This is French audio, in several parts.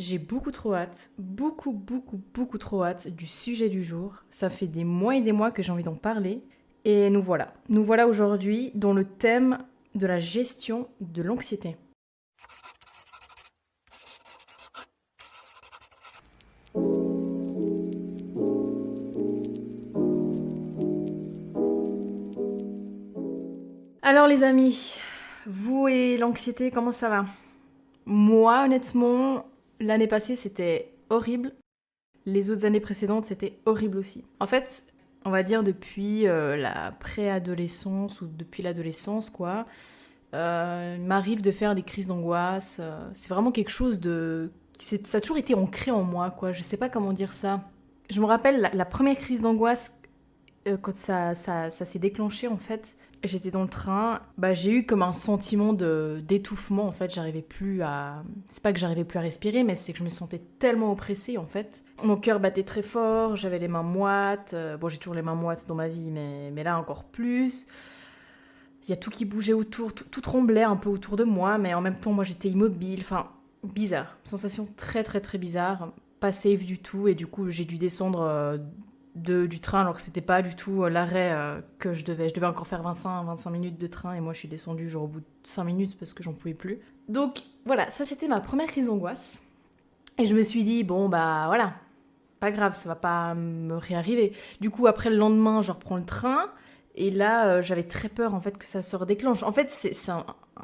J'ai beaucoup trop hâte, beaucoup trop hâte du sujet du jour. Ça fait des mois et des mois que j'ai envie d'en parler. Et nous voilà. Nous voilà aujourd'hui dans le thème de la gestion de l'anxiété. Alors les amis, vous et l'anxiété, comment ça va? Moi, honnêtement, l'année passée, c'était horrible. Les autres années précédentes, c'était horrible aussi. En fait, on va dire depuis la préadolescence ou depuis l'adolescence, quoi, il m'arrive de faire des crises d'angoisse. C'est vraiment quelque chose de... Ça a toujours été ancré en moi, quoi. Je sais pas comment dire ça. Je me rappelle la première crise d'angoisse quand ça s'est déclenché, en fait. J'étais dans le train, j'ai eu comme un sentiment d'étouffement, en fait, j'arrivais plus à... C'est pas que j'arrivais plus à respirer, mais c'est que je me sentais tellement oppressée, en fait. Mon cœur battait très fort, j'avais les mains moites, bon, j'ai toujours les mains moites dans ma vie, mais là encore plus. Il y a tout qui bougeait autour, tout tremblait un peu autour de moi, mais en même temps, moi, j'étais immobile, enfin, bizarre. Sensation très bizarre, pas safe du tout, et du coup, j'ai dû descendre du train alors que c'était pas du tout l'arrêt que je devais. Je devais encore faire 25 minutes de train et moi je suis descendue genre au bout de 5 minutes parce que j'en pouvais plus. Donc voilà, ça c'était ma première crise d'angoisse. Et je me suis dit, bon bah voilà, pas grave, ça va pas me réarriver. Du coup après le lendemain je reprends le train et là j'avais très peur en fait que ça se redéclenche. En fait c'est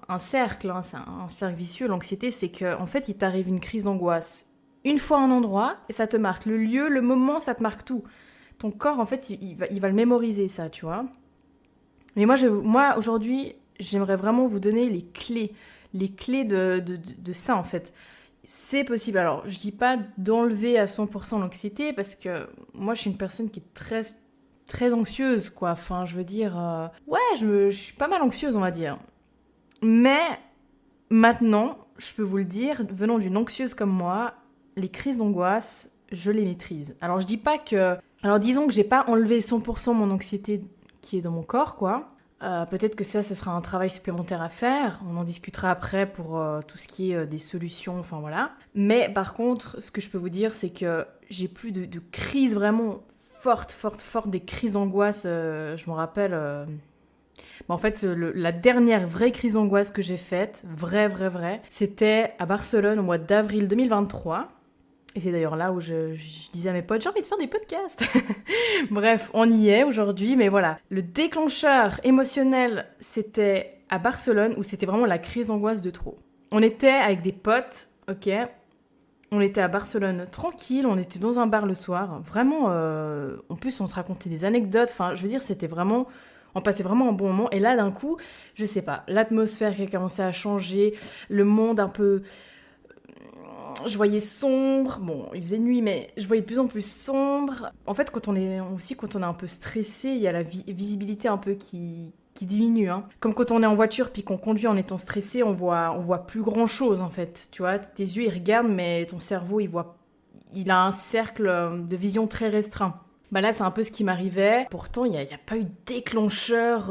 un cercle, hein, c'est un cercle vicieux. L'anxiété c'est que en fait il t'arrive une crise d'angoisse une fois un endroit et ça te marque. Le lieu, le moment, ça te marque tout. Ton corps, en fait, il va le mémoriser, ça, tu vois. Mais moi aujourd'hui, j'aimerais vraiment vous donner les clés de ça, en fait. C'est possible. Alors, je dis pas d'enlever à 100% l'anxiété, parce que moi, je suis une personne qui est très anxieuse, quoi. Enfin, je veux dire... ouais, je suis pas mal anxieuse, on va dire. Mais, maintenant, je peux vous le dire, venant d'une anxieuse comme moi, les crises d'angoisse, je les maîtrise. Alors, je dis pas que... Alors disons que j'ai pas enlevé 100% mon anxiété qui est dans mon corps, quoi. Peut-être que ça sera un travail supplémentaire à faire. On en discutera après pour tout ce qui est des solutions, enfin voilà. Mais par contre, ce que je peux vous dire, c'est que j'ai plus de crises vraiment fortes, des crises d'angoisse. Je me rappelle... en fait, la dernière vraie crise d'angoisse que j'ai faite, vraie, c'était à Barcelone au mois d'avril 2023. Et c'est d'ailleurs là où je disais à mes potes, j'ai envie de faire des podcasts. Bref, on y est aujourd'hui, mais voilà. Le déclencheur émotionnel, c'était à Barcelone, où c'était vraiment la crise d'angoisse de trop. On était avec des potes, ok. On était à Barcelone tranquille, on était dans un bar le soir. Vraiment, en plus, on se racontait des anecdotes. Enfin, je veux dire, c'était vraiment... On passait vraiment un bon moment. Et là, d'un coup, je sais pas, l'atmosphère qui a commencé à changer, le monde un peu... Je voyais sombre, bon, il faisait nuit, mais je voyais de plus en plus sombre. En fait, quand on est un peu stressé, il y a la visibilité un peu qui diminue. Hein. Comme quand on est en voiture puis qu'on conduit en étant stressé, on voit plus grand chose en fait. Tu vois, tes yeux ils regardent, mais ton cerveau il a un cercle de vision très restreint. Bah là, c'est un peu ce qui m'arrivait. Pourtant, il n'y a pas eu de déclencheur,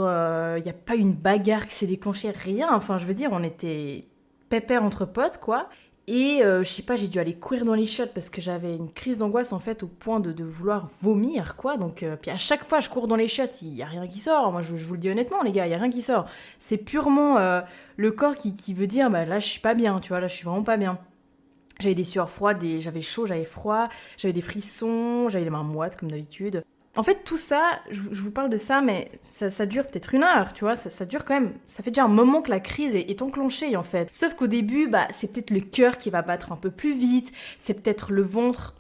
il n'y a pas eu une bagarre qui s'est déclenchée, rien. Enfin, je veux dire, on était pépère entre potes, quoi. Et je sais pas, j'ai dû aller courir dans les chiottes parce que j'avais une crise d'angoisse en fait au point de vouloir vomir quoi. Donc puis à chaque fois je cours dans les chiottes, il y a rien qui sort. Moi je vous le dis honnêtement les gars, il y a rien qui sort. C'est purement le corps qui veut dire bah là je suis pas bien, tu vois, là je suis vraiment pas bien. J'avais des sueurs froides, j'avais chaud, j'avais froid, j'avais des frissons, j'avais les mains moites comme d'habitude. En fait, tout ça, je vous parle de ça, mais ça dure peut-être une heure, tu vois, ça dure quand même, ça fait déjà un moment que la crise est enclenchée, en fait. Sauf qu'au début, c'est peut-être le cœur qui va battre un peu plus vite, c'est peut-être le ventre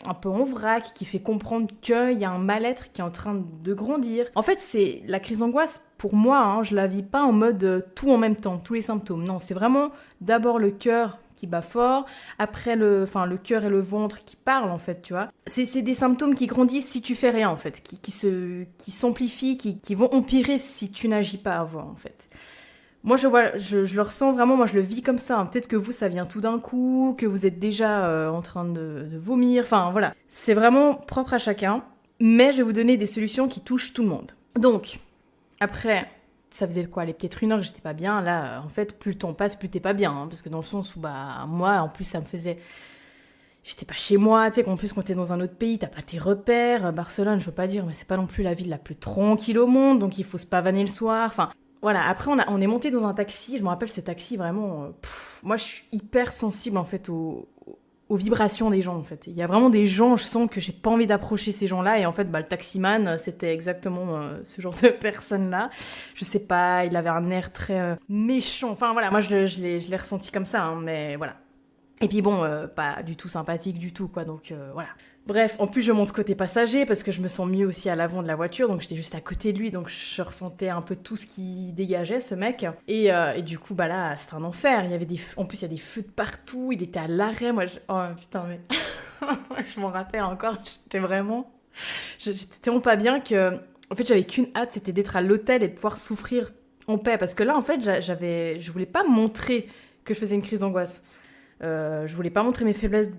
un peu en vrac qui fait comprendre qu'il y a un mal-être qui est en train de grandir. En fait, c'est la crise d'angoisse, pour moi, hein, je la vis pas en mode tout en même temps, tous les symptômes. Non, c'est vraiment d'abord le cœur qui bat fort, après le cœur et le ventre qui parlent en fait, tu vois. C'est des symptômes qui grandissent si tu fais rien en fait, qui s'amplifient, qui vont empirer si tu n'agis pas avant en fait. Moi je le ressens vraiment, moi je le vis comme ça, hein. Peut-être que vous ça vient tout d'un coup, que vous êtes déjà en train de vomir, enfin voilà. C'est vraiment propre à chacun, mais je vais vous donner des solutions qui touchent tout le monde. Donc, après... Ça faisait quoi, peut-être une heure que j'étais pas bien. Là, en fait, plus le temps passe, plus t'es pas bien. Hein, parce que dans le sens où, moi, en plus, ça me faisait j'étais pas chez moi, tu sais, qu'en plus quand t'es dans un autre pays, t'as pas tes repères. Barcelone, je veux pas dire, mais c'est pas non plus la ville la plus tranquille au monde, donc il faut se pavaner le soir. Enfin, voilà. Après, on est monté dans un taxi. Je me rappelle ce taxi vraiment. Moi, je suis hyper sensible en fait aux vibrations des gens en fait. Il y a vraiment des gens, je sens que j'ai pas envie d'approcher ces gens-là et en fait, le taximan, c'était exactement ce genre de personne-là. Je sais pas, il avait un air très méchant. Enfin voilà, moi je l'ai ressenti comme ça, hein, mais voilà. Et puis bon, pas du tout sympathique du tout, quoi, donc voilà. Bref, en plus je monte côté passager parce que je me sens mieux aussi à l'avant de la voiture, donc j'étais juste à côté de lui, donc je ressentais un peu tout ce qui dégageait, ce mec. Et du coup, bah là, c'était un enfer. Il y avait en plus, il y a des feux de partout, il était à l'arrêt, oh putain, mais... je m'en rappelle encore, j'étais tellement pas bien que... En fait, j'avais qu'une hâte, c'était d'être à l'hôtel et de pouvoir souffrir en paix, parce que là, en fait, je voulais pas montrer que je faisais une crise d'angoisse. Je voulais pas montrer mes faiblesses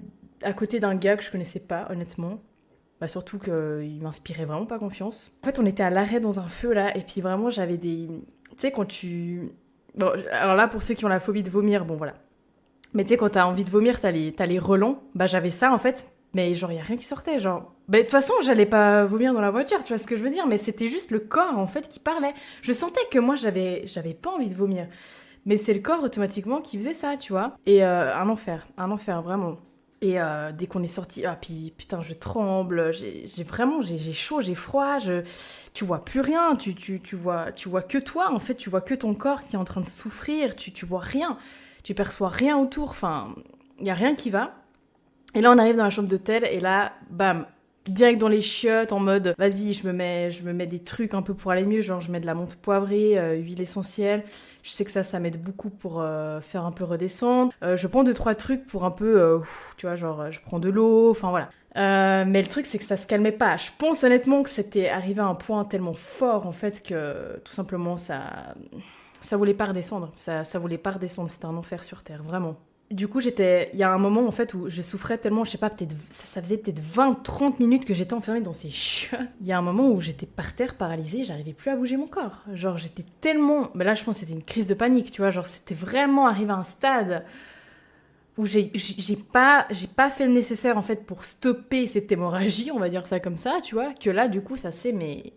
à côté d'un gars que je connaissais pas, honnêtement. Bah, surtout qu'il m'inspirait vraiment pas confiance. En fait, on était à l'arrêt dans un feu, là, et puis vraiment, j'avais des... Tu sais, quand tu... Bon, alors là, pour ceux qui ont la phobie de vomir, bon, voilà. Mais tu sais, quand t'as envie de vomir, t'as les relents. Bah, j'avais ça, en fait, mais genre, y a rien qui sortait, genre... Bah, de toute façon, j'allais pas vomir dans la voiture, tu vois ce que je veux dire, mais c'était juste le corps, en fait, qui parlait. Je sentais que moi, j'avais pas envie de vomir. Mais c'est le corps automatiquement qui faisait ça, tu vois. Et un enfer, vraiment. Et dès qu'on est sorti, ah puis putain, je tremble, j'ai chaud, j'ai froid, tu vois plus rien, tu vois que toi, en fait, tu vois que ton corps qui est en train de souffrir, tu vois rien, tu perçois rien autour, enfin, il y a rien qui va. Et là, on arrive dans la chambre d'hôtel, et là, bam, direct dans les chiottes, en mode, vas-y, je me mets des trucs un peu pour aller mieux, genre je mets de la menthe poivrée, huile essentielle. Je sais que ça m'aide beaucoup pour faire un peu redescendre. Je prends 2-3 trucs pour un peu, tu vois, genre je prends de l'eau, enfin voilà. Mais le truc, c'est que ça se calmait pas. Je pense honnêtement que c'était arrivé à un point tellement fort, en fait, que tout simplement, ça voulait pas redescendre. Ça voulait pas redescendre, c'était un enfer sur Terre, vraiment. Du coup, il y a un moment en fait où je souffrais tellement, je sais pas, peut-être ça faisait peut-être 20-30 minutes que j'étais enfermée dans ces chiottes. Il y a un moment où j'étais par terre paralysée, j'arrivais plus à bouger mon corps. Genre j'étais tellement, mais là je pense que c'était une crise de panique, tu vois, genre c'était vraiment arrivé à un stade où j'ai pas fait le nécessaire en fait pour stopper cette hémorragie, on va dire ça comme ça, tu vois, que là du coup ça s'est mais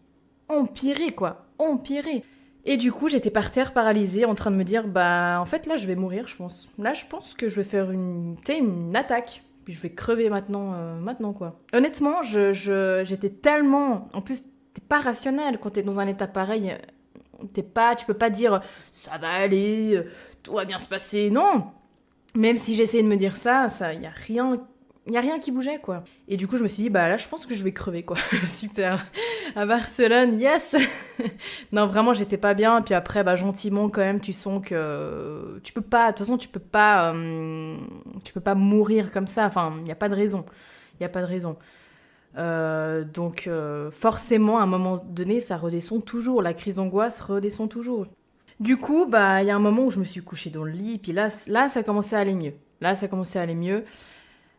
empiré quoi, empiré. Et du coup, j'étais par terre paralysée en train de me dire, bah en fait là je vais mourir, je pense. Là je pense que je vais faire une attaque. Puis je vais crever maintenant quoi. Honnêtement, j'étais tellement... En plus, t'es pas rationnel quand t'es dans un état pareil. Tu peux pas dire, ça va aller, tout va bien se passer. Non. Même si j'essayais de me dire ça, y a rien qui bougeait, quoi. Et du coup, je me suis dit, bah là, je pense que je vais crever, quoi. Super. À Barcelone, yes. Non, vraiment, j'étais pas bien. Puis après, bah gentiment, quand même, tu sens que tu peux pas... De toute façon, tu peux pas mourir comme ça. Enfin, il y a pas de raison. Il y a pas de raison. Donc, forcément, à un moment donné, ça redescend toujours. La crise d'angoisse redescend toujours. Du coup, bah, il y a un moment où je me suis couchée dans le lit. Puis là, ça commençait à aller mieux.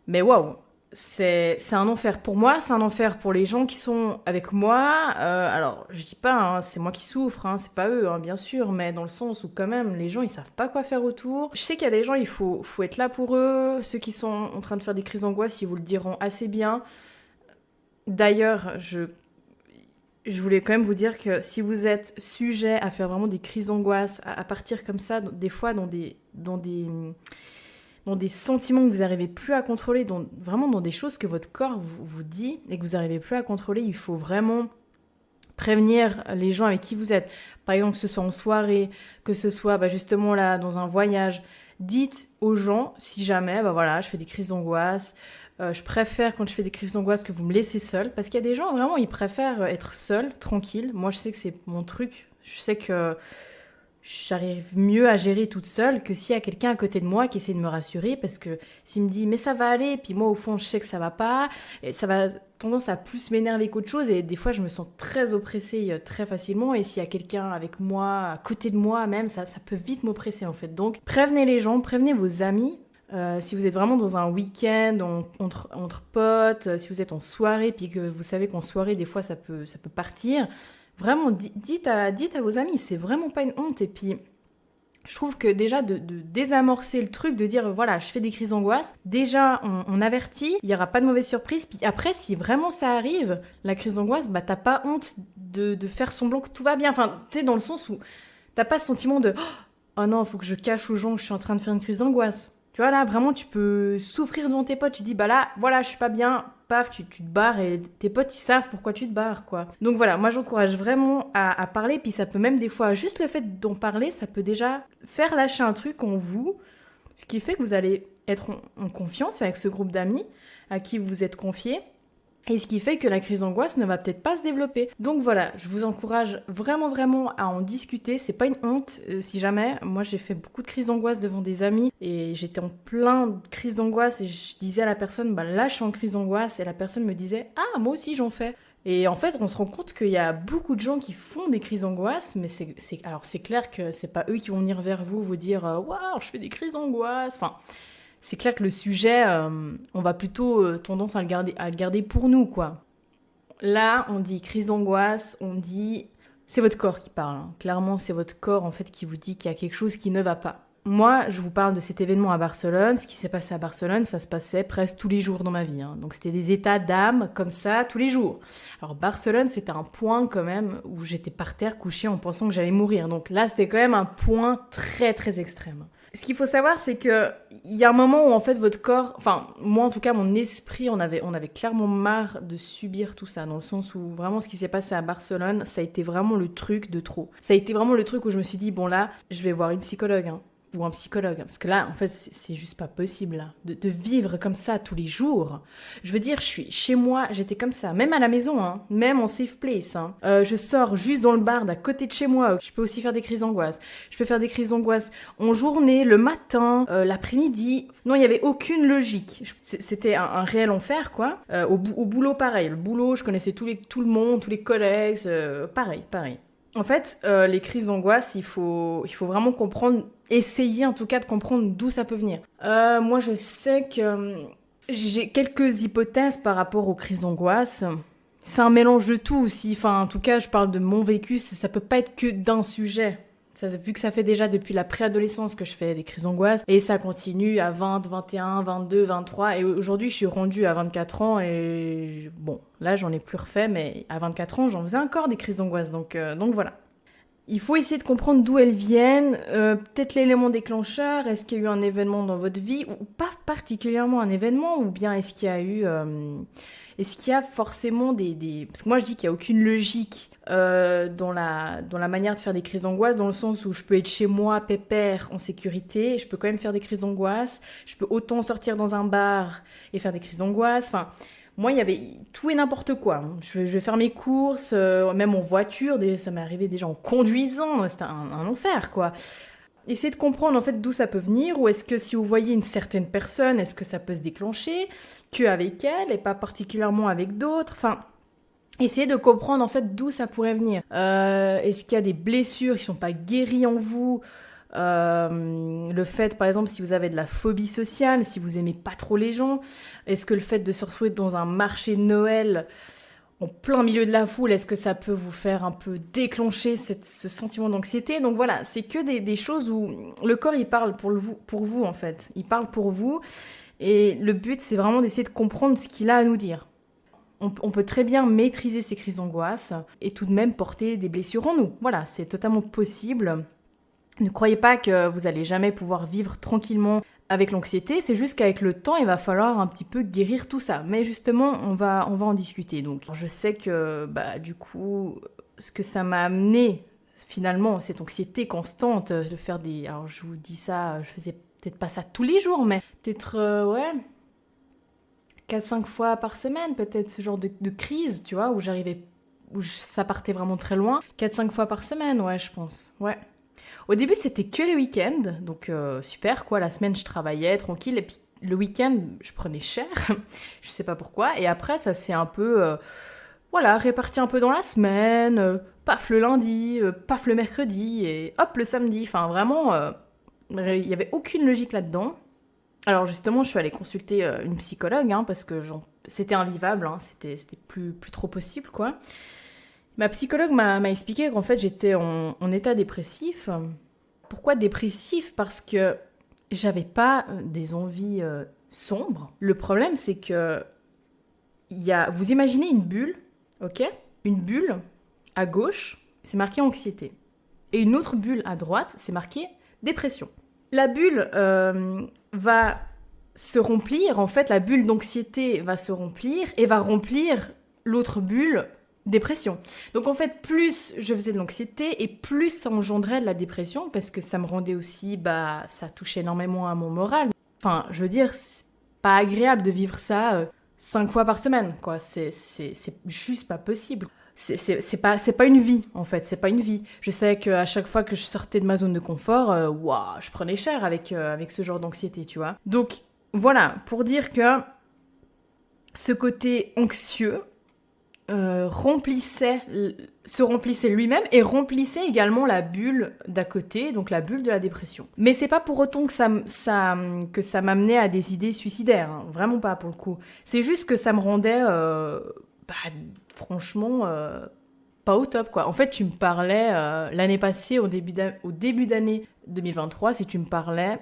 Mais waouh, c'est un enfer pour moi, c'est un enfer pour les gens qui sont avec moi. Alors, je dis pas, hein, c'est moi qui souffre, hein, c'est pas eux, hein, bien sûr, mais dans le sens où quand même, les gens, ils savent pas quoi faire autour. Je sais qu'il y a des gens, il faut être là pour eux. Ceux qui sont en train de faire des crises d'angoisse, ils vous le diront assez bien. D'ailleurs, je voulais quand même vous dire que si vous êtes sujet à faire vraiment des crises d'angoisse, à partir comme ça, des fois dans des sentiments que vous n'arrivez plus à contrôler, vraiment dans des choses que votre corps vous dit et que vous n'arrivez plus à contrôler, il faut vraiment prévenir les gens avec qui vous êtes. Par exemple, que ce soit en soirée, que ce soit justement là dans un voyage. Dites aux gens, si jamais, voilà, je fais des crises d'angoisse, je préfère quand je fais des crises d'angoisse que vous me laissez seule, parce qu'il y a des gens, vraiment, ils préfèrent être seuls, tranquilles. Moi, je sais que c'est mon truc. Je sais que j'arrive mieux à gérer toute seule que s'il y a quelqu'un à côté de moi qui essaie de me rassurer, parce que s'il me dit mais ça va aller, puis moi au fond je sais que ça va pas, et ça va tendance à plus m'énerver qu'autre chose, et des fois je me sens très oppressée très facilement, et s'il y a quelqu'un avec moi, à côté de moi même, ça peut vite m'oppresser en fait. Donc prévenez les gens, prévenez vos amis. Si vous êtes vraiment dans un week-end entre potes, si vous êtes en soirée, puis que vous savez qu'en soirée des fois ça peut partir, vraiment, dites à vos amis, c'est vraiment pas une honte. Et puis, Je trouve que déjà de désamorcer le truc, de dire voilà, je fais des crises d'angoisse, déjà on avertit, il n'y aura pas de mauvaise surprise, puis après si vraiment ça arrive, la crise d'angoisse, bah t'as pas honte de faire semblant que tout va bien. Enfin, tu sais, dans le sens où t'as pas ce sentiment de oh non, faut que je cache aux gens que je suis en train de faire une crise d'angoisse. Tu vois, là, vraiment, tu peux souffrir devant tes potes. Tu dis, bah là, voilà, je suis pas bien. Paf, tu te barres et tes potes, ils savent pourquoi tu te barres, quoi. Donc voilà, moi, j'encourage vraiment à parler. Puis ça peut même des fois, juste le fait d'en parler, ça peut déjà faire lâcher un truc en vous. Ce qui fait que vous allez être en confiance avec ce groupe d'amis à qui vous vous êtes confiés. Et ce qui fait que la crise d'angoisse ne va peut-être pas se développer. Donc voilà, je vous encourage vraiment à en discuter. C'est pas une honte, si jamais. Moi, j'ai fait beaucoup de crises d'angoisse devant des amis et j'étais en plein crise d'angoisse et je disais à la personne, bah là, je suis en crise d'angoisse et la personne me disait, ah, moi aussi, j'en fais. Et en fait, on se rend compte qu'il y a beaucoup de gens qui font des crises d'angoisse, mais alors c'est clair que c'est pas eux qui vont venir vers vous dire, waouh, je fais des crises d'angoisse. Enfin, c'est clair que le sujet, on va plutôt tendance à le garder pour nous, quoi. Là, on dit crise d'angoisse, on dit... C'est votre corps qui parle. Hein. Clairement, c'est votre corps, en fait, qui vous dit qu'il y a quelque chose qui ne va pas. Moi, je vous parle de cet événement à Barcelone. Ce qui s'est passé à Barcelone, ça se passait presque tous les jours dans ma vie. Hein. Donc, c'était des états d'âme comme ça, tous les jours. Alors, Barcelone, c'était un point, quand même, où j'étais par terre, couchée, en pensant que j'allais mourir. Donc là, c'était quand même un point très extrême. Ce qu'il faut savoir, c'est que il y a un moment où en fait votre corps, enfin moi en tout cas mon esprit, on avait clairement marre de subir tout ça, dans le sens où vraiment ce qui s'est passé à Barcelone, ça a été vraiment le truc de trop. Ça a été vraiment le truc où je me suis dit bon là, je vais voir une psychologue. Hein. Ou un psychologue, parce que là, en fait, c'est juste pas possible, là, de vivre comme ça tous les jours. Je veux dire, je suis chez moi, j'étais comme ça, même à la maison, hein, même en safe place. Hein. Je sors juste dans le bar d'à côté de chez moi, je peux aussi faire des crises d'angoisse. Je peux faire des crises d'angoisse en journée, le matin, l'après-midi. Non, il n'y avait aucune logique. C'était un réel enfer, quoi. Au boulot, pareil. Le boulot, je connaissais tout le monde, tous les collègues, pareil. En fait, les crises d'angoisse, il faut vraiment comprendre, essayer en tout cas de comprendre d'où ça peut venir. Moi, je sais que j'ai quelques hypothèses par rapport aux crises d'angoisse. C'est un mélange de tout aussi. Enfin, en tout cas, je parle de mon vécu, ça peut pas être que d'un sujet. Vu que ça fait déjà depuis la préadolescence que je fais des crises d'angoisse, et ça continue à 20, 21, 22, 23, et aujourd'hui je suis rendue à 24 ans, et bon, là j'en ai plus refait, mais à 24 ans j'en faisais encore des crises d'angoisse, donc voilà. Il faut essayer de comprendre d'où elles viennent, peut-être l'élément déclencheur, est-ce qu'il y a eu un événement dans votre vie, ou pas particulièrement un événement, ou bien est-ce qu'il y a eu... Est-ce qu'il y a forcément des... Parce que moi je dis qu'il n'y a aucune logique dans la manière de faire des crises d'angoisse, dans le sens où je peux être chez moi, pépère, en sécurité, et je peux quand même faire des crises d'angoisse, je peux autant sortir dans un bar et faire des crises d'angoisse, enfin... Moi, il y avait tout et n'importe quoi. Je vais faire mes courses, même en voiture, ça m'est arrivé déjà en conduisant, c'était un enfer, quoi. Essayez de comprendre en fait d'où ça peut venir, ou est-ce que si vous voyez une certaine personne, est-ce que ça peut se déclencher qu'avec elle et pas particulièrement avec d'autres, enfin... Essayez de comprendre en fait d'où ça pourrait venir. Est-ce qu'il y a des blessures qui ne sont pas guéries en vous ? Le fait, par exemple, si vous avez de la phobie sociale, si vous aimez pas trop les gens, est-ce que le fait de se retrouver dans un marché de Noël en plein milieu de la foule, est-ce que ça peut vous faire un peu déclencher ce sentiment d'anxiété ? Donc voilà, c'est que des choses où le corps il parle pour vous en fait, il parle pour vous, et le but c'est vraiment d'essayer de comprendre ce qu'il a à nous dire. On peut très bien maîtriser ces crises d'angoisse et tout de même porter des blessures en nous. Voilà, c'est totalement possible. Ne croyez pas que vous allez jamais pouvoir vivre tranquillement avec l'anxiété, c'est juste qu'avec le temps, il va falloir un petit peu guérir tout ça. Mais justement, on va en discuter. Donc, je sais que, du coup, ce que ça m'a amené, finalement, cette anxiété constante de faire des... Alors, je vous dis ça, je faisais peut-être pas ça tous les jours, mais peut-être, 4-5 fois par semaine, peut-être ce genre de crise, tu vois, où ça partait vraiment très loin. 4-5 fois par semaine, ouais, je pense, ouais. Au début, c'était que les week-ends, donc super, quoi. La semaine, je travaillais tranquille, et puis le week-end, je prenais cher, je sais pas pourquoi. Et après, ça s'est un peu, réparti un peu dans la semaine, paf le lundi, paf le mercredi, et hop le samedi. Enfin, vraiment, il y avait aucune logique là-dedans. Alors justement, je suis allée consulter une psychologue, hein, parce que c'était invivable, hein, c'était plus trop possible, quoi. Ma psychologue m'a expliqué qu'en fait, j'étais en état dépressif. Pourquoi dépressif? Parce que j'avais pas des envies sombres. Le problème, c'est que vous imaginez une bulle, ok? Une bulle à gauche, c'est marqué anxiété. Et une autre bulle à droite, c'est marqué dépression. La bulle va se remplir, en fait, la bulle d'anxiété va se remplir et va remplir l'autre bulle dépression. Donc en fait, plus je faisais de l'anxiété et plus ça engendrait de la dépression parce que ça me rendait aussi, ça touchait énormément à mon moral. Enfin, je veux dire, c'est pas agréable de vivre ça 5 fois par semaine, quoi. C'est juste pas possible. C'est pas une vie, en fait, c'est pas une vie. Je sais qu'à chaque fois que je sortais de ma zone de confort, je prenais cher avec ce genre d'anxiété, tu vois. Donc, voilà, pour dire que ce côté anxieux se remplissait lui-même et remplissait également la bulle d'à côté, donc la bulle de la dépression. Mais c'est pas pour autant que ça m'amenait à des idées suicidaires, hein. Vraiment pas pour le coup. C'est juste que ça me rendait, franchement, pas au top, quoi. En fait, tu me parlais l'année passée, au début d'année 2023, si tu me parlais,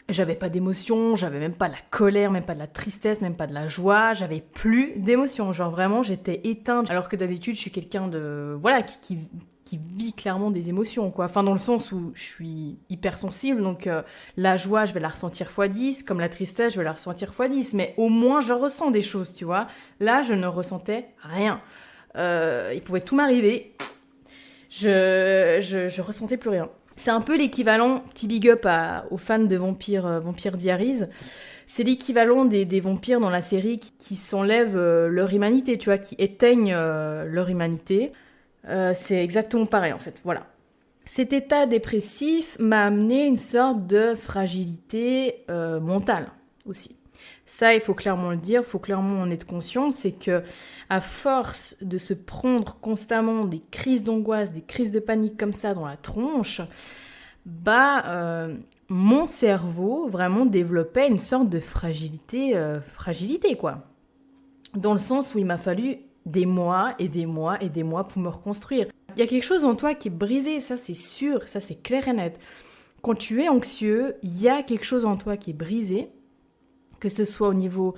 j'avais pas d'émotion, j'avais même pas de la colère, même pas de la tristesse, même pas de la joie, j'avais plus d'émotion. Genre vraiment, j'étais éteinte. Alors que d'habitude, je suis quelqu'un de... Voilà, qui vit clairement des émotions, quoi. Enfin, dans le sens où je suis hypersensible, donc la joie, je vais la ressentir x10, comme la tristesse, je vais la ressentir x10. Mais au moins, je ressens des choses, tu vois. Là, je ne ressentais rien. Il pouvait tout m'arriver. Je ressentais plus rien. C'est un peu l'équivalent, petit big up aux fans de Vampire Diaries, c'est l'équivalent des vampires dans la série qui s'enlèvent leur humanité, tu vois, qui éteignent leur humanité. C'est exactement pareil en fait, voilà. Cet état dépressif m'a amené une sorte de fragilité mentale aussi. Ça, il faut clairement le dire, il faut clairement en être conscient, c'est que à force de se prendre constamment des crises d'angoisse, des crises de panique comme ça dans la tronche, mon cerveau vraiment développait une sorte de fragilité quoi. Dans le sens où il m'a fallu des mois et des mois et des mois pour me reconstruire. Il y a quelque chose en toi qui est brisé, ça c'est sûr, ça c'est clair et net. Quand tu es anxieux, il y a quelque chose en toi qui est brisé, que ce soit au niveau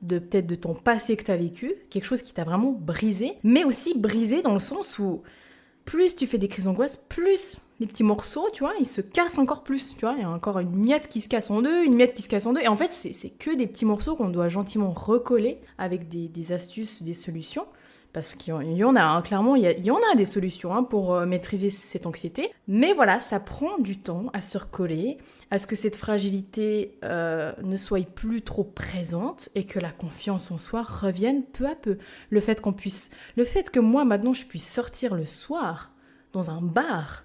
de peut-être de ton passé que tu as vécu, quelque chose qui t'a vraiment brisé, mais aussi brisé dans le sens où plus tu fais des crises d'angoisse, plus les petits morceaux, tu vois, ils se cassent encore plus, tu vois, il y a encore une miette qui se casse en deux, une miette qui se casse en deux, et en fait, c'est que des petits morceaux qu'on doit gentiment recoller avec des astuces, des solutions, parce qu'il y en a, hein, clairement, il y en a des solutions hein, pour maîtriser cette anxiété, mais voilà, ça prend du temps à se recoller, à ce que cette fragilité ne soit plus trop présente et que la confiance en soi revienne peu à peu. Le fait que moi maintenant je puisse sortir le soir dans un bar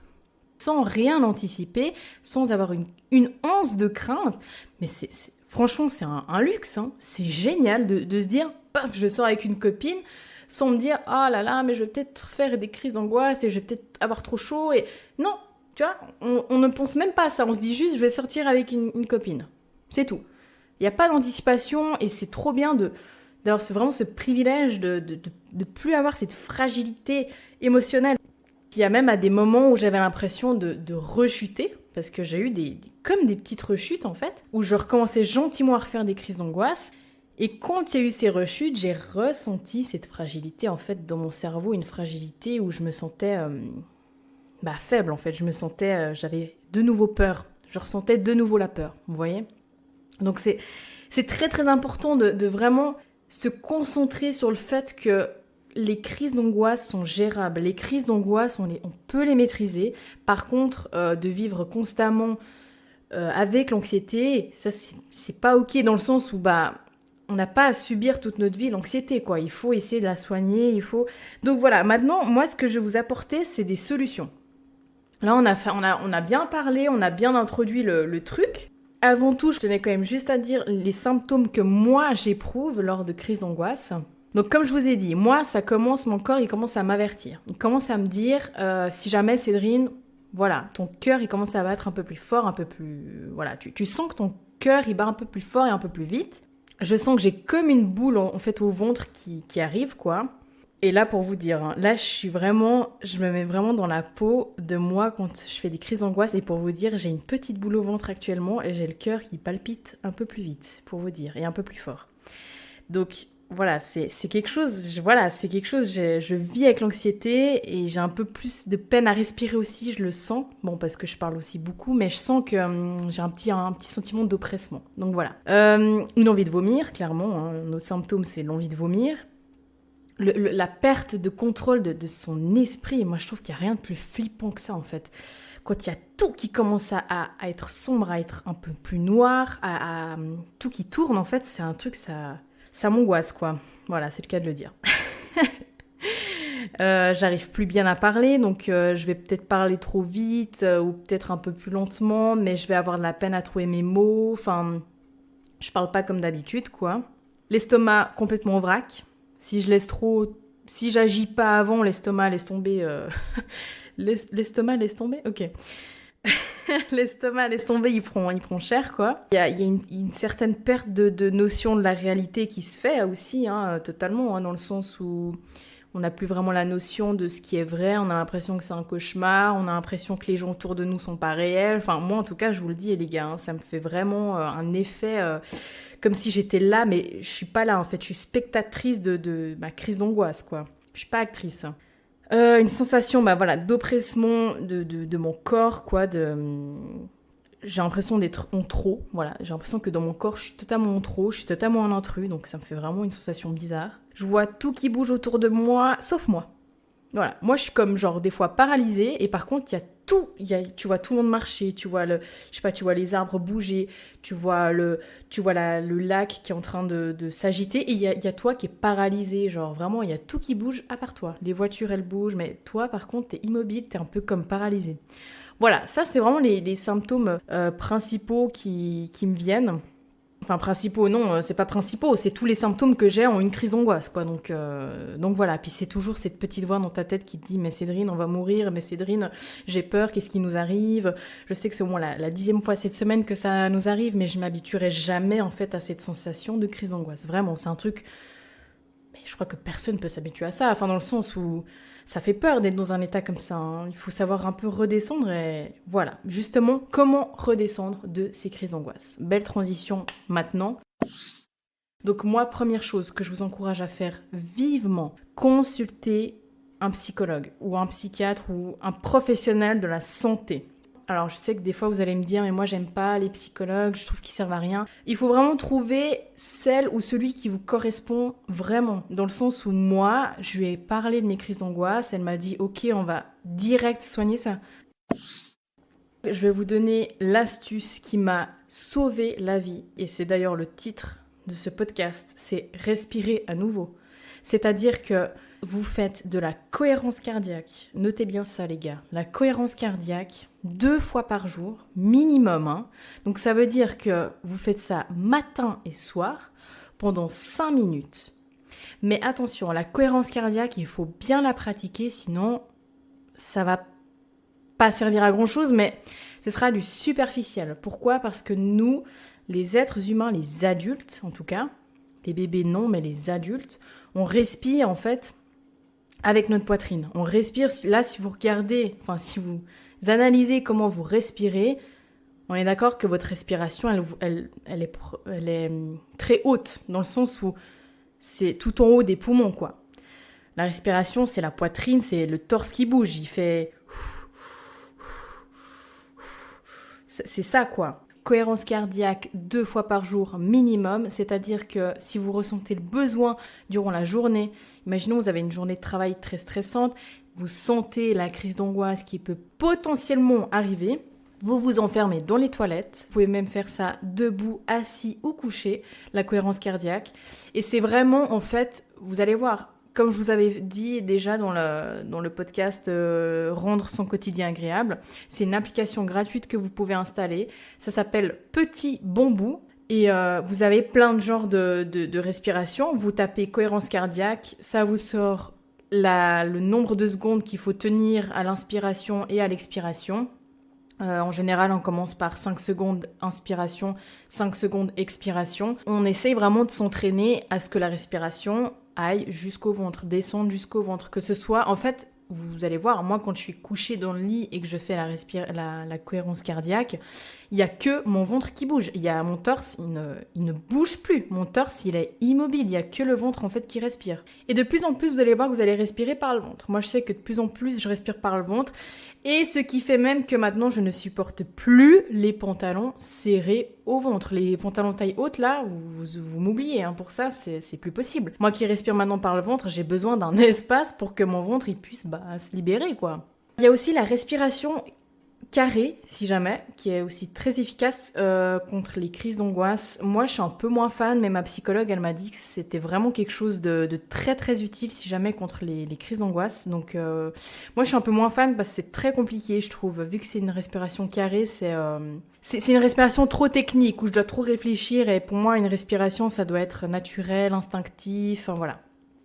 sans rien anticiper, sans avoir une once de crainte, mais franchement c'est un luxe, hein. C'est génial de se dire, paf, je sors avec une copine, sans me dire, ah là là, mais je vais peut-être faire des crises d'angoisse et je vais peut-être avoir trop chaud. Et non, tu vois, on ne pense même pas à ça. On se dit juste, je vais sortir avec une copine. C'est tout. Il n'y a pas d'anticipation et c'est trop bien d'avoir vraiment ce privilège de plus avoir cette fragilité émotionnelle. Il y a même à des moments où j'avais l'impression de rechuter, parce que j'ai eu comme des petites rechutes en fait, où je recommençais gentiment à refaire des crises d'angoisse. Et quand il y a eu ces rechutes, j'ai ressenti cette fragilité en fait dans mon cerveau, une fragilité où je me sentais faible en fait. J'avais de nouveau peur. Je ressentais de nouveau la peur, vous voyez. Donc c'est très très important de vraiment se concentrer sur le fait que les crises d'angoisse sont gérables. Les crises d'angoisse, on peut les maîtriser. Par contre, de vivre constamment avec l'anxiété, ça c'est pas ok dans le sens où on n'a pas à subir toute notre vie l'anxiété, quoi. Il faut essayer de la soigner, Donc voilà, maintenant, moi, ce que je vais vous apporter, c'est des solutions. Là, on a bien parlé, on a bien introduit le truc. Avant tout, je tenais quand même juste à dire les symptômes que moi, j'éprouve lors de crises d'angoisse. Donc, comme je vous ai dit, moi, mon corps, il commence à m'avertir. Il commence à me dire, si jamais, Cédrine, voilà, ton cœur, il commence à battre un peu plus fort, un peu plus... Voilà, tu sens que ton cœur, il bat un peu plus fort et un peu plus vite. Je sens que j'ai comme une boule en fait au ventre qui arrive, quoi. Et là, pour vous dire, hein, là, je me mets vraiment dans la peau de moi quand je fais des crises d'angoisse. Et pour vous dire, j'ai une petite boule au ventre actuellement et j'ai le cœur qui palpite un peu plus vite, pour vous dire, et un peu plus fort. Donc, voilà, c'est quelque chose, je vis avec l'anxiété et j'ai un peu plus de peine à respirer aussi, je le sens. Bon, parce que je parle aussi beaucoup, mais je sens que j'ai un petit sentiment d'oppressement. Donc voilà. Une envie de vomir, clairement. Hein. Notre symptôme, c'est l'envie de vomir. La perte de contrôle de son esprit, moi je trouve qu'il n'y a rien de plus flippant que ça en fait. Quand il y a tout qui commence à être sombre, à être un peu plus noir, tout qui tourne en fait, c'est un truc, ça m'angoisse quoi. Voilà, c'est le cas de le dire. J'arrive plus bien à parler, donc je vais peut-être parler trop vite ou peut-être un peu plus lentement, mais je vais avoir de la peine à trouver mes mots, enfin, je parle pas comme d'habitude quoi. L'estomac complètement en vrac. Si j'agis pas avant, l'estomac laisse tomber. L'estomac laisse tomber. Ok. L'estomac laisse tomber, il prend cher quoi. Il y a une certaine perte de notion de la réalité qui se fait aussi, hein, totalement, hein, dans le sens où on n'a plus vraiment la notion de ce qui est vrai. On a l'impression que c'est un cauchemar. On a l'impression que les gens autour de nous sont pas réels. Enfin, moi en tout cas, je vous le dis, les gars, hein, ça me fait vraiment un effet. Comme si j'étais là, mais je suis pas là en fait. Je suis spectatrice de ma crise d'angoisse, quoi. Je suis pas actrice. Une sensation, d'oppressement de mon corps, quoi. J'ai l'impression d'être en trop, voilà. J'ai l'impression que dans mon corps, je suis totalement en trop, je suis totalement en intrus, donc ça me fait vraiment une sensation bizarre. Je vois tout qui bouge autour de moi, sauf moi. Voilà, moi je suis comme genre des fois paralysée et par contre il y a tout, tu vois tout le monde marcher, tu vois tu vois les arbres bouger, tu vois le lac qui est en train de s'agiter et il y a toi qui est paralysé, genre vraiment il y a tout qui bouge à part toi. Les voitures elles bougent mais toi par contre t'es immobile, t'es un peu comme paralysé. Voilà, ça c'est vraiment les symptômes principaux qui me viennent. Enfin, principaux, non, c'est pas principaux, c'est tous les symptômes que j'ai en une crise d'angoisse, quoi. Donc voilà, puis c'est toujours cette petite voix dans ta tête qui te dit « Mais Cédrine, on va mourir, mais Cédrine, j'ai peur, qu'est-ce qui nous arrive ?» Je sais que c'est au moins la 10e fois cette semaine que ça nous arrive, mais je m'habituerai jamais, en fait, à cette sensation de crise d'angoisse. Vraiment, c'est un truc... Mais je crois que personne peut s'habituer à ça, enfin, dans le sens où... Ça fait peur d'être dans un état comme ça, hein. Il faut savoir un peu redescendre et voilà. Justement, comment redescendre de ces crises d'angoisse. Belle transition maintenant. Donc moi, première chose que je vous encourage à faire vivement, consulter un psychologue ou un psychiatre ou un professionnel de la santé. Alors, je sais que des fois, vous allez me dire « Mais moi, j'aime pas les psychologues, je trouve qu'ils servent à rien. » Il faut vraiment trouver celle ou celui qui vous correspond vraiment. Dans le sens où moi, je lui ai parlé de mes crises d'angoisse. Elle m'a dit « Ok, on va direct soigner ça. » Je vais vous donner l'astuce qui m'a sauvé la vie. Et c'est d'ailleurs le titre de ce podcast. C'est « Respirer à nouveau ». C'est-à-dire que vous faites de la cohérence cardiaque. Notez bien ça, les gars. La cohérence cardiaque, 2 fois par jour, minimum. Hein. Donc ça veut dire que vous faites ça matin et soir pendant 5 minutes. Mais attention, la cohérence cardiaque, il faut bien la pratiquer, sinon ça va pas servir à grand-chose, mais ce sera du superficiel. Pourquoi ? Parce que nous, les êtres humains, les adultes en tout cas, les bébés non, mais les adultes, on respire en fait avec notre poitrine. On respire, là si vous regardez, enfin si vous analysez comment vous respirez, on est d'accord que votre respiration, elle est très haute, dans le sens où c'est tout en haut des poumons, quoi. La respiration, c'est la poitrine, c'est le torse qui bouge, il fait... C'est ça, quoi. Cohérence cardiaque 2 fois par jour minimum, c'est-à-dire que si vous ressentez le besoin durant la journée, imaginons vous avez une journée de travail très stressante, vous sentez la crise d'angoisse qui peut potentiellement arriver, vous vous enfermez dans les toilettes, vous pouvez même faire ça debout, assis ou couché, la cohérence cardiaque, et c'est vraiment en fait, vous allez voir, comme je vous avais dit déjà dans le podcast Rendre son quotidien agréable, c'est une application gratuite que vous pouvez installer. Ça s'appelle Petit Bambou. Et vous avez plein de genres de respiration. Vous tapez cohérence cardiaque, ça vous sort le nombre de secondes qu'il faut tenir à l'inspiration et à l'expiration. En général, on commence par 5 secondes inspiration, 5 secondes expiration. On essaye vraiment de s'entraîner à ce que la respiration aille jusqu'au ventre, descende jusqu'au ventre, que ce soit, en fait, vous allez voir, moi quand je suis couchée dans le lit et que je fais la cohérence cardiaque, il n'y a que mon ventre qui bouge. Il y a mon torse, il ne bouge plus. Mon torse, il est immobile. Il n'y a que le ventre en fait qui respire. Et de plus en plus, vous allez voir que vous allez respirer par le ventre. Moi, je sais que de plus en plus, je respire par le ventre. Et ce qui fait même que maintenant, je ne supporte plus les pantalons serrés au ventre. Les pantalons taille haute, là, vous m'oubliez. Hein, pour ça, c'est plus possible. Moi qui respire maintenant par le ventre, j'ai besoin d'un espace pour que mon ventre il puisse se libérer, quoi. Il y a aussi la respiration carré, si jamais, qui est aussi très efficace contre les crises d'angoisse. Moi, je suis un peu moins fan, mais ma psychologue, elle m'a dit que c'était vraiment quelque chose de très très utile, si jamais, contre les crises d'angoisse. Donc, moi, je suis un peu moins fan parce que c'est très compliqué, je trouve. Vu que c'est une respiration carrée, c'est une respiration trop technique, où je dois trop réfléchir, et pour moi, une respiration, ça doit être naturel, instinctif, enfin voilà.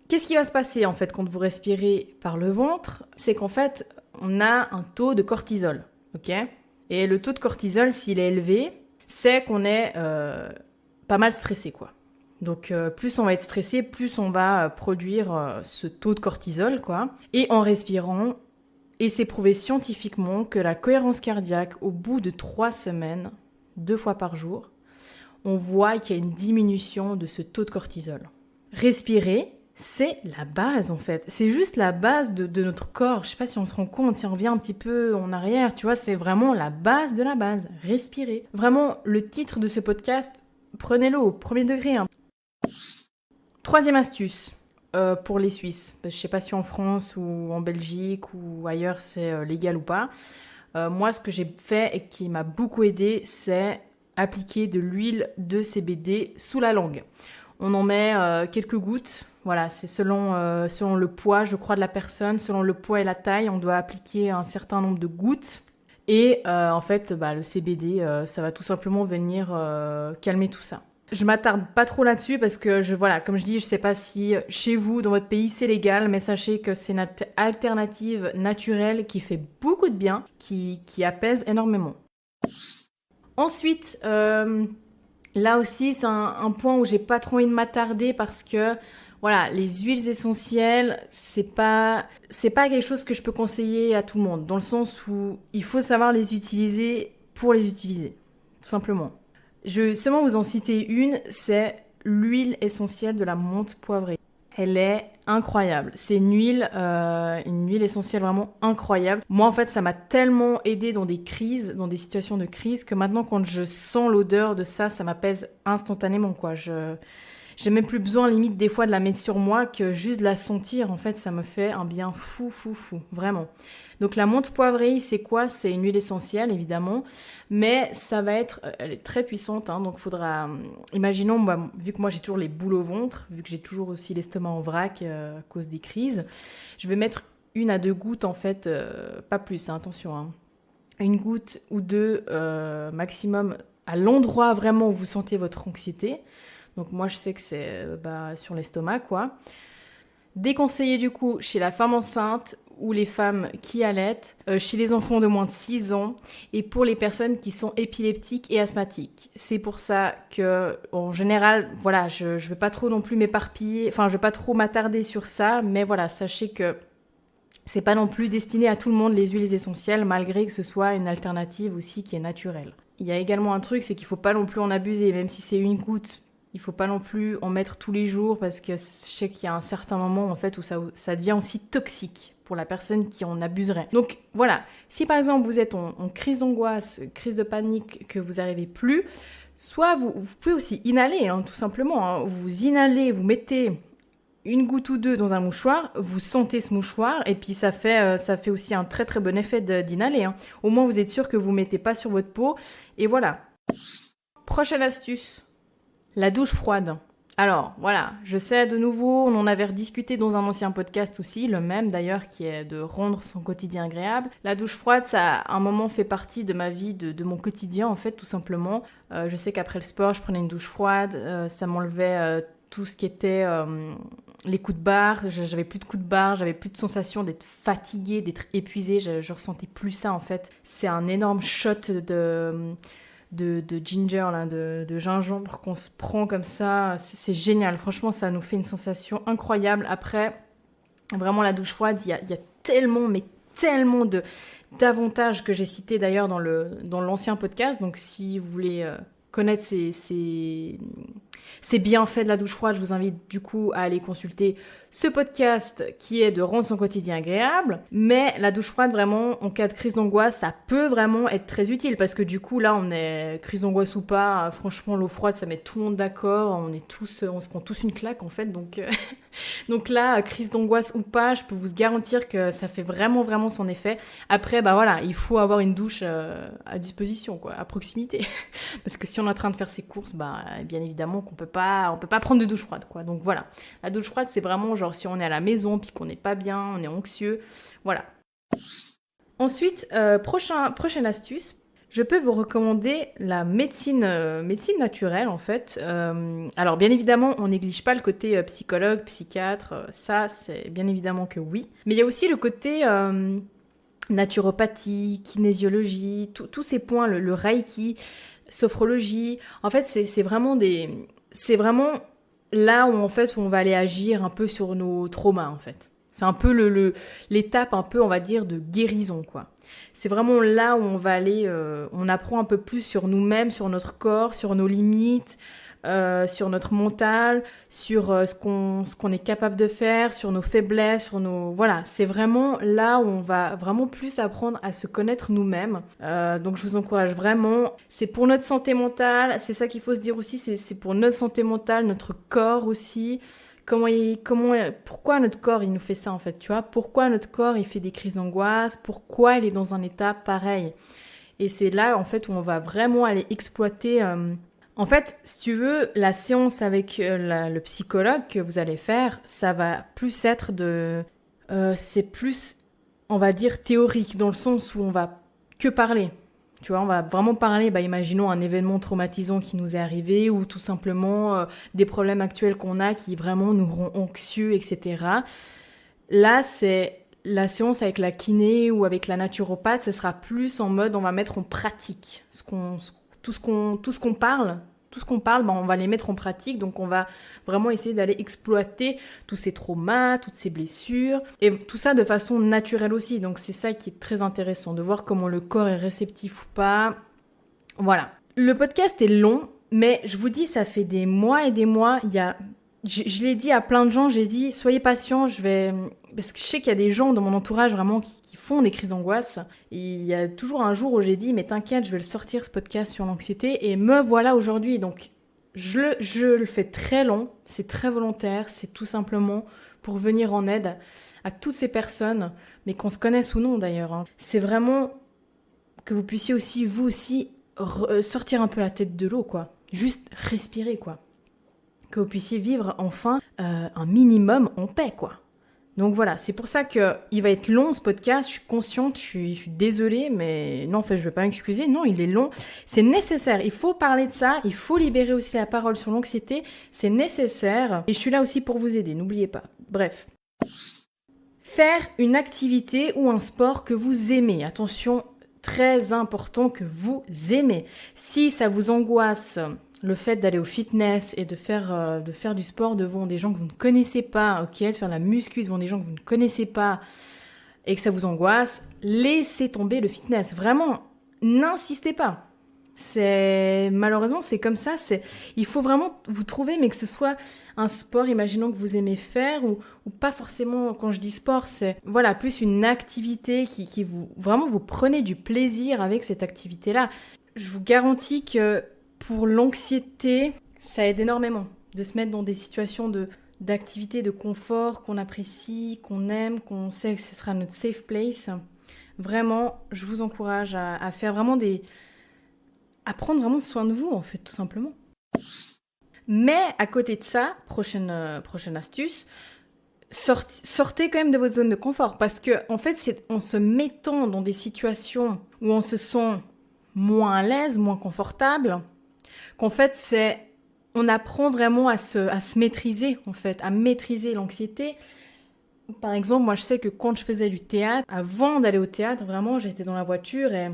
Qu'est-ce qui va se passer, en fait, quand vous respirez par le ventre? C'est qu'en fait, on a un taux de cortisol. Ok. Et le taux de cortisol, s'il est élevé, c'est qu'on est pas mal stressé, quoi. Donc, plus on va être stressé, plus on va produire ce taux de cortisol, quoi. Et en respirant, et c'est prouvé scientifiquement que la cohérence cardiaque, au bout de 3 semaines, 2 fois par jour, on voit qu'il y a une diminution de ce taux de cortisol. Respirer, c'est la base en fait, c'est juste la base de notre corps. Je sais pas si on se rend compte, si on revient un petit peu en arrière, tu vois, c'est vraiment la base de la base, respirer. Vraiment, le titre de ce podcast, prenez-le au premier degré. Hein. 3e astuce pour les Suisses. Je sais pas si en France ou en Belgique ou ailleurs c'est légal ou pas. Moi, ce que j'ai fait et qui m'a beaucoup aidé, c'est appliquer de l'huile de CBD sous la langue. On en met quelques gouttes. Voilà, c'est selon le poids, je crois, de la personne, selon le poids et la taille, on doit appliquer un certain nombre de gouttes. Et en fait, le CBD, ça va tout simplement venir calmer tout ça. Je m'attarde pas trop là-dessus parce que, voilà, comme je dis, je sais pas si chez vous, dans votre pays, c'est légal, mais sachez que c'est une alternative naturelle qui fait beaucoup de bien, qui apaise énormément. Ensuite, là aussi, c'est un point où j'ai pas trop envie de m'attarder parce que voilà, les huiles essentielles, c'est pas quelque chose que je peux conseiller à tout le monde, dans le sens où il faut savoir les utiliser pour les utiliser, tout simplement. Je vais seulement vous en citer une, c'est l'huile essentielle de la menthe poivrée. Elle est incroyable. C'est une huile essentielle vraiment incroyable. Moi, en fait, ça m'a tellement aidé dans des crises, dans des situations de crise, que maintenant, quand je sens l'odeur de ça, ça m'apaise instantanément, quoi. J'ai même plus besoin, limite, des fois, de la mettre sur moi que juste de la sentir. En fait, ça me fait un bien fou, vraiment. Donc, la menthe poivrée, c'est quoi? C'est une huile essentielle, évidemment, mais elle est très puissante, hein, donc faudra, imaginons, vu que moi, j'ai toujours les boules au ventre, vu que j'ai toujours aussi l'estomac en vrac à cause des crises, je vais mettre 1 à 2 gouttes, en fait, pas plus, hein, attention, hein. 1 goutte ou 2 maximum à l'endroit vraiment où vous sentez votre anxiété. Donc moi, je sais que c'est sur l'estomac, quoi. Déconseillé du coup chez la femme enceinte ou les femmes qui allaitent, chez les enfants de moins de 6 ans et pour les personnes qui sont épileptiques et asthmatiques. C'est pour ça que, en général, voilà, je ne veux pas trop non plus m'éparpiller, enfin, je ne veux pas trop m'attarder sur ça, mais voilà, sachez que c'est pas non plus destiné à tout le monde les huiles essentielles, malgré que ce soit une alternative aussi qui est naturelle. Il y a également un truc, c'est qu'il ne faut pas non plus en abuser, même si c'est 1 goutte. Il faut pas non plus en mettre tous les jours parce que je sais qu'il y a un certain moment en fait où ça devient aussi toxique pour la personne qui en abuserait. Donc voilà, si par exemple vous êtes en crise d'angoisse, crise de panique, que vous n'arrivez plus, soit vous pouvez aussi inhaler, hein, tout simplement. Hein. Vous inhalez, vous mettez 1 goutte ou 2 dans un mouchoir, vous sentez ce mouchoir et puis ça fait aussi un très très bon effet d'inhaler. Hein. Au moins vous êtes sûr que vous ne mettez pas sur votre peau et voilà. Prochaine astuce. La douche froide. Alors, voilà, je sais de nouveau, on en avait rediscuté dans un ancien podcast aussi, le même d'ailleurs, qui est de rendre son quotidien agréable. La douche froide, ça a un moment fait partie de ma vie, de mon quotidien en fait, tout simplement. Je sais qu'après le sport, je prenais une douche froide, ça m'enlevait tout ce qui était les coups de barre, j'avais plus de coups de barre, j'avais plus de sensation d'être fatiguée, d'être épuisée, je ressentais plus ça en fait. C'est un énorme shot de ginger, là, de gingembre qu'on se prend comme ça. C'est génial. Franchement, ça nous fait une sensation incroyable. Après, vraiment, la douche froide, il y a tellement, mais tellement d'avantages que j'ai cités d'ailleurs dans l'ancien podcast. Donc, si vous voulez connaître ces bienfaits de la douche froide, je vous invite du coup à aller consulter ce podcast qui est de rendre son quotidien agréable. Mais la douche froide, vraiment, en cas de crise d'angoisse, ça peut vraiment être très utile parce que du coup, là, on est crise d'angoisse ou pas, franchement, l'eau froide, ça met tout le monde d'accord, on se prend tous une claque en fait. Donc là, crise d'angoisse ou pas, je peux vous garantir que ça fait vraiment, vraiment son effet. Après, bah voilà, il faut avoir une douche à disposition, quoi, à proximité. Parce que si on est en train de faire ses courses, bah bien évidemment qu'on peut pas prendre de douche froide, quoi. Donc voilà, la douche froide, c'est vraiment genre si on est à la maison puis qu'on n'est pas bien, on est anxieux, voilà. Ensuite, prochaine astuce, je peux vous recommander la médecine naturelle en fait. Alors bien évidemment, on néglige pas le côté psychologue, psychiatre, ça c'est bien évidemment que oui. Mais il y a aussi le côté naturopathie, kinésiologie, tous ces points, le reiki, sophrologie. En fait, c'est vraiment là où en fait où on va aller agir un peu sur nos traumas en fait. C'est un peu l'étape un peu, on va dire, de guérison, quoi. C'est vraiment là où on va aller, on apprend un peu plus sur nous-mêmes, sur notre corps, sur nos limites, sur notre mental, sur ce qu'on est capable de faire, sur nos faiblesses, Voilà, c'est vraiment là où on va vraiment plus apprendre à se connaître nous-mêmes. Donc je vous encourage vraiment. C'est pour notre santé mentale, c'est ça qu'il faut se dire aussi, c'est pour notre santé mentale, notre corps aussi. Pourquoi notre corps il nous fait ça en fait, tu vois? Pourquoi notre corps il fait des crises d'angoisse? Pourquoi il est dans un état pareil? Et c'est là en fait où on va vraiment aller exploiter. En fait, si tu veux, la séance avec le psychologue que vous allez faire, ça va plus être c'est plus, on va dire, théorique, dans le sens où on va que parler. Tu vois, on va vraiment parler, imaginons un événement traumatisant qui nous est arrivé ou tout simplement des problèmes actuels qu'on a qui vraiment nous rendent anxieux, etc. Là, c'est la séance avec la kiné ou avec la naturopathe, ce sera plus en mode on va mettre en pratique tout ce qu'on parle. Tout ce qu'on parle, on va les mettre en pratique. Donc, on va vraiment essayer d'aller exploiter tous ces traumas, toutes ces blessures. Et tout ça de façon naturelle aussi. Donc, c'est ça qui est très intéressant, de voir comment le corps est réceptif ou pas. Voilà. Le podcast est long, mais je vous dis, ça fait des mois et des mois. Je l'ai dit à plein de gens, j'ai dit, soyez patients, parce que je sais qu'il y a des gens dans mon entourage vraiment qui font des crises d'angoisse. Et il y a toujours un jour où j'ai dit, mais t'inquiète, je vais le sortir ce podcast sur l'anxiété. Et me voilà aujourd'hui. Donc, je le fais très long, c'est très volontaire, c'est tout simplement pour venir en aide à toutes ces personnes, mais qu'on se connaisse ou non d'ailleurs. Hein. C'est vraiment que vous puissiez aussi, vous aussi, sortir un peu la tête de l'eau, quoi. Juste respirer, quoi. Que vous puissiez vivre enfin un minimum en paix, quoi. Donc voilà, c'est pour ça qu'il va être long ce podcast, je suis consciente, je suis désolée, mais non, en fait, je ne vais pas m'excuser, non, il est long. C'est nécessaire, il faut parler de ça, il faut libérer aussi la parole sur l'anxiété, c'est nécessaire. Et je suis là aussi pour vous aider, n'oubliez pas. Bref. Faire une activité ou un sport que vous aimez. Attention, très important que vous aimez. Si ça vous angoisse, le fait d'aller au fitness et de faire du sport devant des gens que vous ne connaissez pas, ok, de faire de la muscu devant des gens que vous ne connaissez pas et que ça vous angoisse, laissez tomber le fitness. Vraiment, n'insistez pas. Malheureusement, c'est comme ça. Il faut vraiment vous trouver, mais que ce soit un sport, imaginons que vous aimez faire ou pas forcément. Quand je dis sport, c'est voilà plus une activité qui vous vraiment vous prenez du plaisir avec cette activité-là. Je vous garantis que pour l'anxiété, ça aide énormément de se mettre dans des situations d'activité, de confort qu'on apprécie, qu'on aime, qu'on sait que ce sera notre safe place. Vraiment, je vous encourage à faire vraiment à prendre vraiment soin de vous, en fait, tout simplement. Mais à côté de ça, prochaine astuce, sortez quand même de votre zone de confort. Parce que, en fait, c'est en se mettant dans des situations où on se sent moins à l'aise, moins confortable, qu'en fait, on apprend vraiment à se maîtriser, en fait, à maîtriser l'anxiété. Par exemple, moi, je sais que quand je faisais du théâtre, avant d'aller au théâtre, vraiment, j'étais dans la voiture et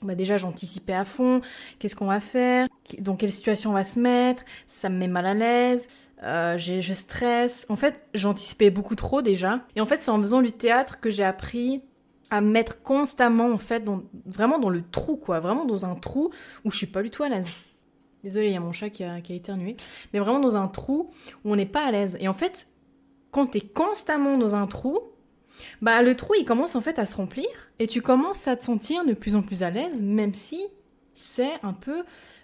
Bah déjà, j'anticipais à fond, qu'est-ce qu'on va faire, dans quelle situation on va se mettre, ça me met mal à l'aise, je stresse. En fait, j'anticipais beaucoup trop déjà. Et en fait, c'est en faisant du théâtre que j'ai appris à me mettre constamment, en fait, vraiment dans le trou, quoi. Vraiment dans un trou où je suis pas du tout à l'aise. Désolée, il y a mon chat qui a éternué. Mais vraiment dans un trou où on n'est pas à l'aise. Et en fait, quand t'es constamment dans un trou, bah le trou il commence en fait à se remplir et tu commences à te sentir de plus en plus à l'aise, même si c'est un peu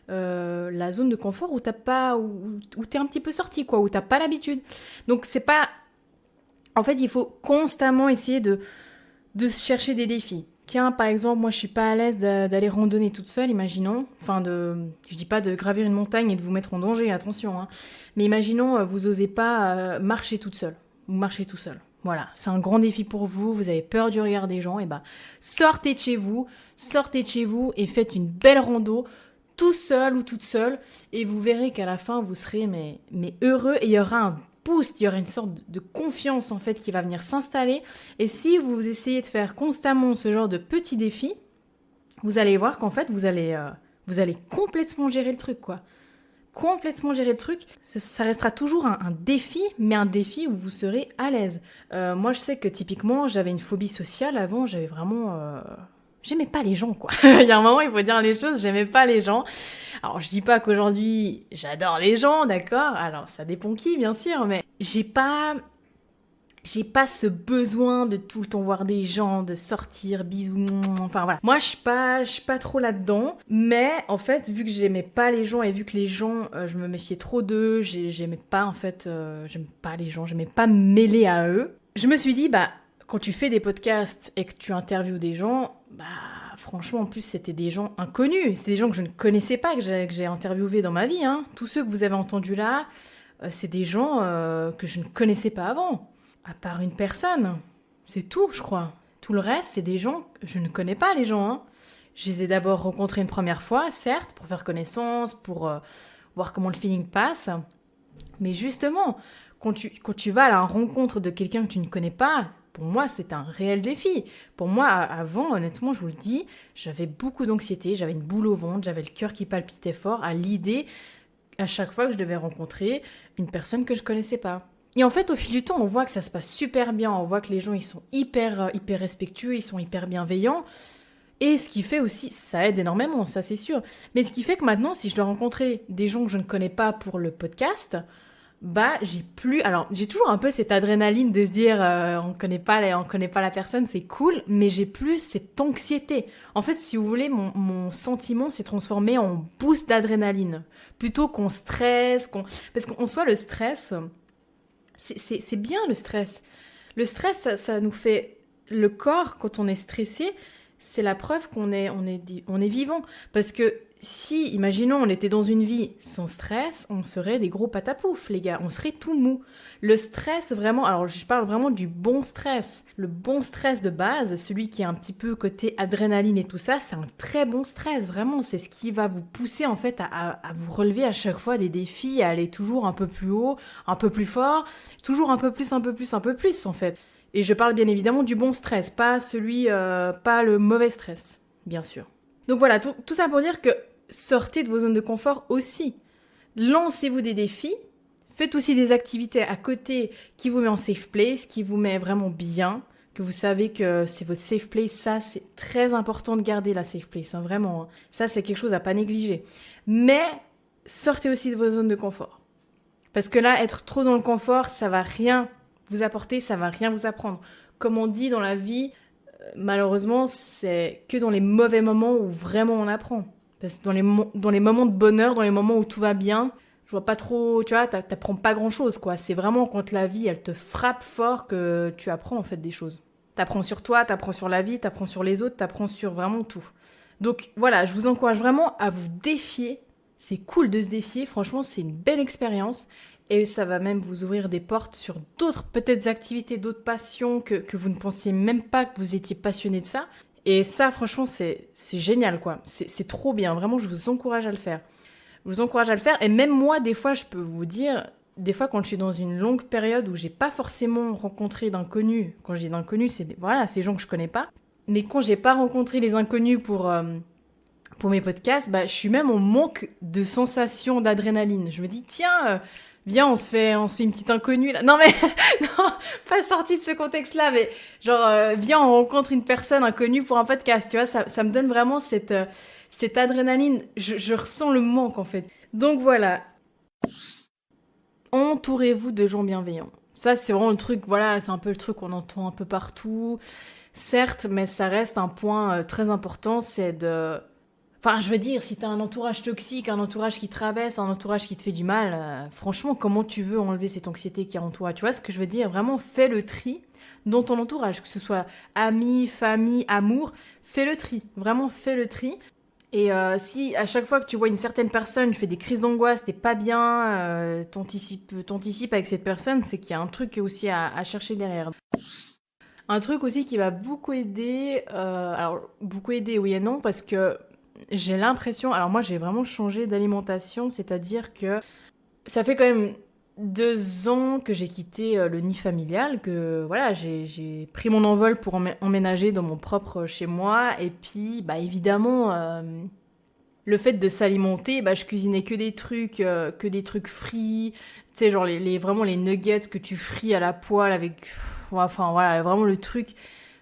la zone de confort où t'as pas, où t'es un petit peu sorti quoi, où t'as pas l'habitude. Donc c'est pas, en fait il faut constamment essayer de se chercher des défis. Tiens, par exemple, moi je suis pas à l'aise d'aller randonner toute seule, imaginons. Enfin, je dis pas de gravir une montagne et de vous mettre en danger, attention. Hein. Mais imaginons, vous osez pas marcher toute seule. Ou marcher tout seul. Voilà, c'est un grand défi pour vous, vous avez peur du regard des gens, et bah sortez de chez vous et faites une belle rando, tout seul ou toute seule, et vous verrez qu'à la fin vous serez mais heureux et il y aura un boost, il y aura une sorte de confiance en fait qui va venir s'installer. Et si vous essayez de faire constamment ce genre de petits défis, vous allez voir qu'en fait vous allez complètement gérer le truc quoi. Complètement gérer le truc, ça restera toujours un défi, mais un défi où vous serez à l'aise. Moi, je sais que typiquement, j'avais une phobie sociale avant, j'avais vraiment... J'aimais pas les gens, quoi. Il y a un moment, il faut dire les choses, j'aimais pas les gens. Alors, je dis pas qu'aujourd'hui, j'adore les gens, d'accord? Alors, ça dépend qui, bien sûr, mais j'ai pas ce besoin de tout le temps voir des gens, de sortir, bisous, enfin voilà. Moi, je suis pas trop là-dedans, mais en fait, vu que j'aimais pas les gens et vu que les gens, je me méfiais trop d'eux, j'aimais pas en fait, j'aime pas les gens, j'aimais pas me mêler à eux. Je me suis dit, bah, quand tu fais des podcasts et que tu interviews des gens, bah, franchement, en plus, c'était des gens inconnus, c'est des gens que je ne connaissais pas, que j'ai interviewés dans ma vie, hein. Tous ceux que vous avez entendus là, c'est des gens que je ne connaissais pas avant. À part une personne, c'est tout, je crois. Tout le reste, c'est des gens que je ne connais pas, les gens. Hein. Je les ai d'abord rencontrés une première fois, certes, pour faire connaissance, pour voir comment le feeling passe. Mais justement, quand tu vas à la rencontre de quelqu'un que tu ne connais pas, pour moi, c'est un réel défi. Pour moi, avant, honnêtement, je vous le dis, j'avais beaucoup d'anxiété, j'avais une boule au ventre, j'avais le cœur qui palpitait fort à l'idée, à chaque fois que je devais rencontrer une personne que je connaissais pas. Et en fait, au fil du temps, on voit que ça se passe super bien. On voit que les gens, ils sont hyper respectueux, ils sont hyper bienveillants. Et ce qui fait aussi, ça aide énormément, ça c'est sûr. Mais ce qui fait que maintenant, si je dois rencontrer des gens que je ne connais pas pour le podcast, bah j'ai toujours un peu cette adrénaline de se dire, on connaît pas la personne, c'est cool, mais j'ai plus cette anxiété. En fait, si vous voulez, mon sentiment s'est transformé en boost d'adrénaline. Plutôt qu'on stresse, parce qu'en soi, le stress... C'est bien le stress. Le stress, ça nous fait... Le corps, quand on est stressé, c'est la preuve qu'on est vivant. Parce que si, imaginons, on était dans une vie sans stress, on serait des gros patapouf, les gars. On serait tout mou. Le stress, vraiment... Alors, je parle vraiment du bon stress. Le bon stress de base, celui qui est un petit peu côté adrénaline et tout ça, c'est un très bon stress, vraiment. C'est ce qui va vous pousser, en fait, à vous relever à chaque fois des défis, à aller toujours un peu plus haut, un peu plus fort, toujours un peu plus, en fait. Et je parle bien évidemment du bon stress, pas le mauvais stress, bien sûr. Donc voilà, tout ça pour dire que sortez de vos zones de confort aussi. Lancez-vous des défis, faites aussi des activités à côté qui vous met en safe place, qui vous met vraiment bien, que vous savez que c'est votre safe place. Ça, c'est très important de garder la safe place, hein, vraiment. Hein. Ça, c'est quelque chose à pas négliger. Mais sortez aussi de vos zones de confort. Parce que là, être trop dans le confort, ça va rien vous apporter, ça va rien vous apprendre. Comme on dit dans la vie, malheureusement, c'est que dans les mauvais moments où vraiment on apprend. Parce que dans les moments de bonheur, dans les moments où tout va bien, je vois pas trop, tu vois, t'apprends pas grand-chose, quoi. C'est vraiment quand la vie, elle te frappe fort que tu apprends, en fait, des choses. T'apprends sur toi, t'apprends sur la vie, t'apprends sur les autres, t'apprends sur vraiment tout. Donc, voilà, je vous encourage vraiment à vous défier. C'est cool de se défier, franchement, c'est une belle expérience. Et ça va même vous ouvrir des portes sur d'autres peut-être activités, d'autres passions que vous ne pensiez même pas que vous étiez passionné de ça. Et ça, franchement, c'est génial, quoi. C'est trop bien. Vraiment, je vous encourage à le faire. Je vous encourage à le faire. Et même moi, des fois, je peux vous dire, des fois, quand je suis dans une longue période où j'ai pas forcément rencontré d'inconnus, quand je dis d'inconnus, c'est ces gens que je connais pas. Mais quand j'ai pas rencontré les inconnus pour pour mes podcasts, je suis même en manque de sensation d'adrénaline. Je me dis, tiens, viens, on se fait une petite inconnue là. Non mais, non, pas sorti de ce contexte-là, mais genre, viens, on rencontre une personne inconnue pour un podcast, tu vois, ça me donne vraiment cette adrénaline. Je ressens le manque en fait. Donc voilà, entourez-vous de gens bienveillants. Ça, c'est vraiment le truc, voilà, c'est un peu le truc qu'on entend un peu partout. Certes, mais ça reste un point très important, c'est de... Enfin, je veux dire, si t'as un entourage toxique, un entourage qui te rabaisse, un entourage qui te fait du mal, franchement, comment tu veux enlever cette anxiété qu'il y a en toi? Tu vois ce que je veux dire? Vraiment, fais le tri dans ton entourage, que ce soit amis, famille, amour, fais le tri. Vraiment, fais le tri. Et si à chaque fois que tu vois une certaine personne, tu fais des crises d'angoisse, t'es pas bien, t'anticipes avec cette personne, c'est qu'il y a un truc aussi à chercher derrière. Un truc aussi qui va beaucoup aider, alors beaucoup aider oui et non, parce que j'ai l'impression, alors moi j'ai vraiment changé d'alimentation, c'est-à-dire que ça fait quand même 2 ans que j'ai quitté le nid familial, que voilà, j'ai pris mon envol pour emménager dans mon propre chez moi, et puis évidemment, le fait de s'alimenter, je cuisinais que des trucs frits, tu sais, genre vraiment les nuggets que tu frites à la poêle avec, enfin voilà, vraiment le truc.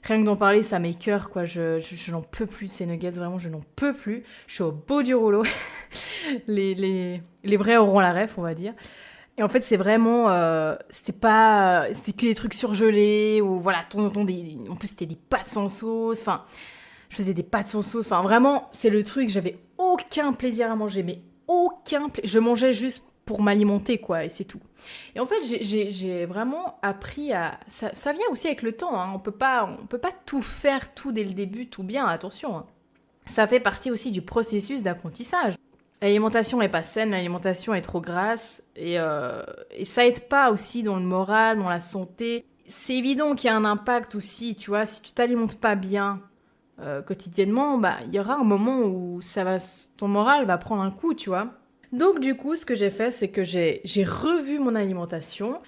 Rien que d'en parler, ça m'écoeure, quoi. Je n'en peux plus de ces nuggets, vraiment, je n'en peux plus. Je suis au bout du rouleau. Les vrais auront la ref, on va dire. Et en fait, c'est vraiment... c'était que des trucs surgelés, ou voilà, de temps en temps, en plus, c'était des pâtes sans sauce. Enfin, je faisais des pâtes sans sauce. Enfin, vraiment, c'est le truc, j'avais aucun plaisir à manger, mais aucun plaisir. Je mangeais juste pour m'alimenter, quoi, et c'est tout. Et en fait, j'ai vraiment appris à... Ça vient aussi avec le temps, hein. On peut pas tout faire, tout dès le début, tout bien, attention, hein. Ça fait partie aussi du processus d'apprentissage. L'alimentation est pas saine, l'alimentation est trop grasse, et ça aide pas aussi dans le moral, dans la santé. C'est évident qu'il y a un impact aussi, tu vois, si tu t'alimentes pas bien quotidiennement, il y aura un moment où ton moral va prendre un coup, tu vois. Donc du coup, ce que j'ai fait, c'est que j'ai revu mon alimentation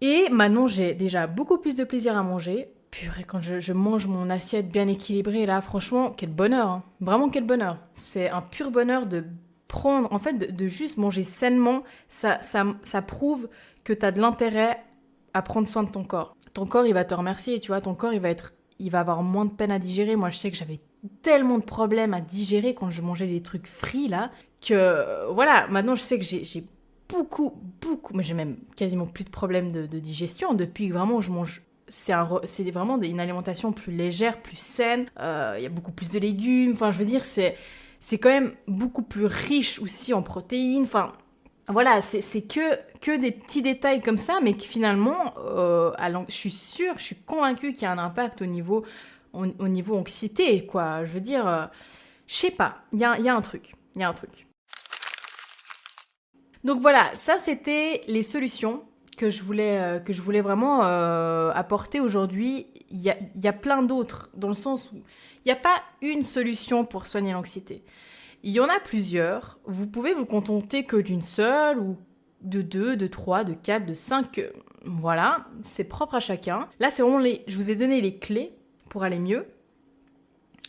et maintenant j'ai déjà beaucoup plus de plaisir à manger. Purée, quand je mange mon assiette bien équilibrée, là, franchement, quel bonheur, hein. Vraiment quel bonheur. C'est un pur bonheur de prendre, en fait, de juste manger sainement. Ça prouve que tu as de l'intérêt à prendre soin de ton corps. Ton corps, il va te remercier, tu vois, ton corps, il va avoir moins de peine à digérer. Moi, je sais que j'avais tellement de problèmes à digérer quand je mangeais des trucs frits, là, que voilà, maintenant je sais que j'ai beaucoup, mais j'ai même quasiment plus de problèmes de digestion depuis que vraiment je mange. C'est vraiment une alimentation plus légère, plus saine. Il y a beaucoup plus de légumes. Enfin, je veux dire, c'est quand même beaucoup plus riche aussi en protéines. Enfin, voilà, c'est que des petits détails comme ça, mais qui finalement, je suis sûre, je suis convaincue qu'il y a un impact au niveau anxiété, quoi. Je veux dire, je sais pas, il y a un truc. Il y a un truc. Donc voilà, ça c'était les solutions que je voulais vraiment apporter aujourd'hui. Il y a plein d'autres, dans le sens où il n'y a pas une solution pour soigner l'anxiété. Il y en a plusieurs. Vous pouvez vous contenter que d'une seule, ou de 2, de 3, de 4, de 5. Voilà, c'est propre à chacun. Là, c'est vraiment je vous ai donné les clés pour aller mieux.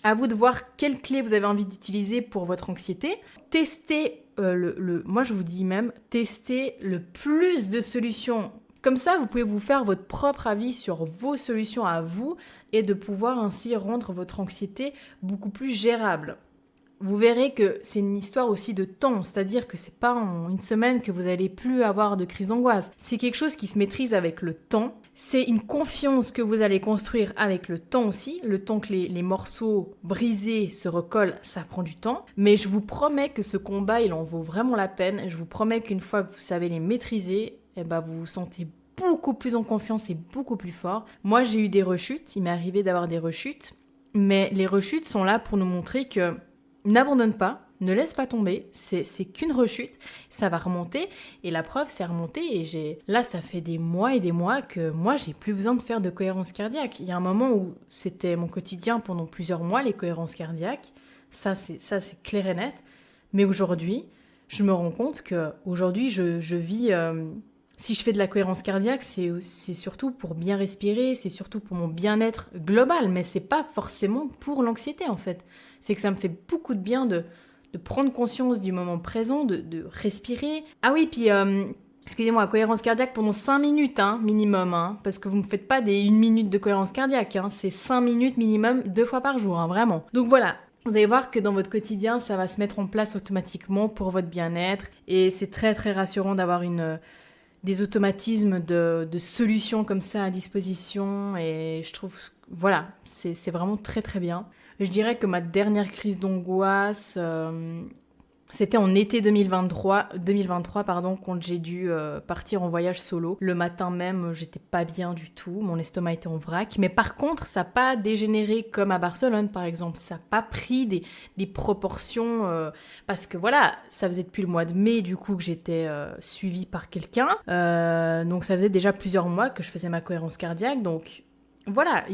À vous de voir quelles clés vous avez envie d'utiliser pour votre anxiété. Testez moi je vous dis même, testez le plus de solutions. Comme ça, vous pouvez vous faire votre propre avis sur vos solutions à vous et de pouvoir ainsi rendre votre anxiété beaucoup plus gérable. Vous verrez que c'est une histoire aussi de temps, c'est-à-dire que c'est pas en une semaine que vous allez plus avoir de crise d'angoisse. C'est quelque chose qui se maîtrise avec le temps. C'est une confiance que vous allez construire avec le temps aussi. Le temps que les morceaux brisés se recollent, ça prend du temps. Mais je vous promets que ce combat, il en vaut vraiment la peine. Je vous promets qu'une fois que vous savez les maîtriser, vous vous sentez beaucoup plus en confiance et beaucoup plus fort. Moi, j'ai eu des rechutes. Il m'est arrivé d'avoir des rechutes. Mais les rechutes sont là pour nous montrer que n'abandonne pas, ne laisse pas tomber, c'est qu'une rechute, ça va remonter, et la preuve c'est remonté, et là ça fait des mois et des mois que moi j'ai plus besoin de faire de cohérence cardiaque. Il y a un moment où c'était mon quotidien pendant plusieurs mois, les cohérences cardiaques, ça c'est clair et net, mais aujourd'hui, je me rends compte que aujourd'hui je vis Si je fais de la cohérence cardiaque, c'est surtout pour bien respirer, c'est surtout pour mon bien-être global, mais c'est pas forcément pour l'anxiété en fait. C'est que ça me fait beaucoup de bien de prendre conscience du moment présent, de respirer. Ah oui, puis excusez-moi, cohérence cardiaque pendant 5 minutes minimum, parce que vous ne me faites pas des 1 minute de cohérence cardiaque, c'est 5 minutes minimum 2 fois par jour, vraiment. Donc voilà. Vous allez voir que dans votre quotidien, ça va se mettre en place automatiquement pour votre bien-être et c'est très très rassurant d'avoir des automatismes de solutions comme ça à disposition et je trouve, voilà, c'est vraiment très très bien. Je dirais que ma dernière crise d'angoisse, c'était en été 2023 quand j'ai dû partir en voyage solo. Le matin même, j'étais pas bien du tout, mon estomac était en vrac. Mais par contre, ça n'a pas dégénéré comme à Barcelone, par exemple. Ça n'a pas pris des proportions, parce que voilà, ça faisait depuis le mois de mai, du coup, que j'étais suivie par quelqu'un. Donc ça faisait déjà plusieurs mois que je faisais ma cohérence cardiaque, donc... Voilà,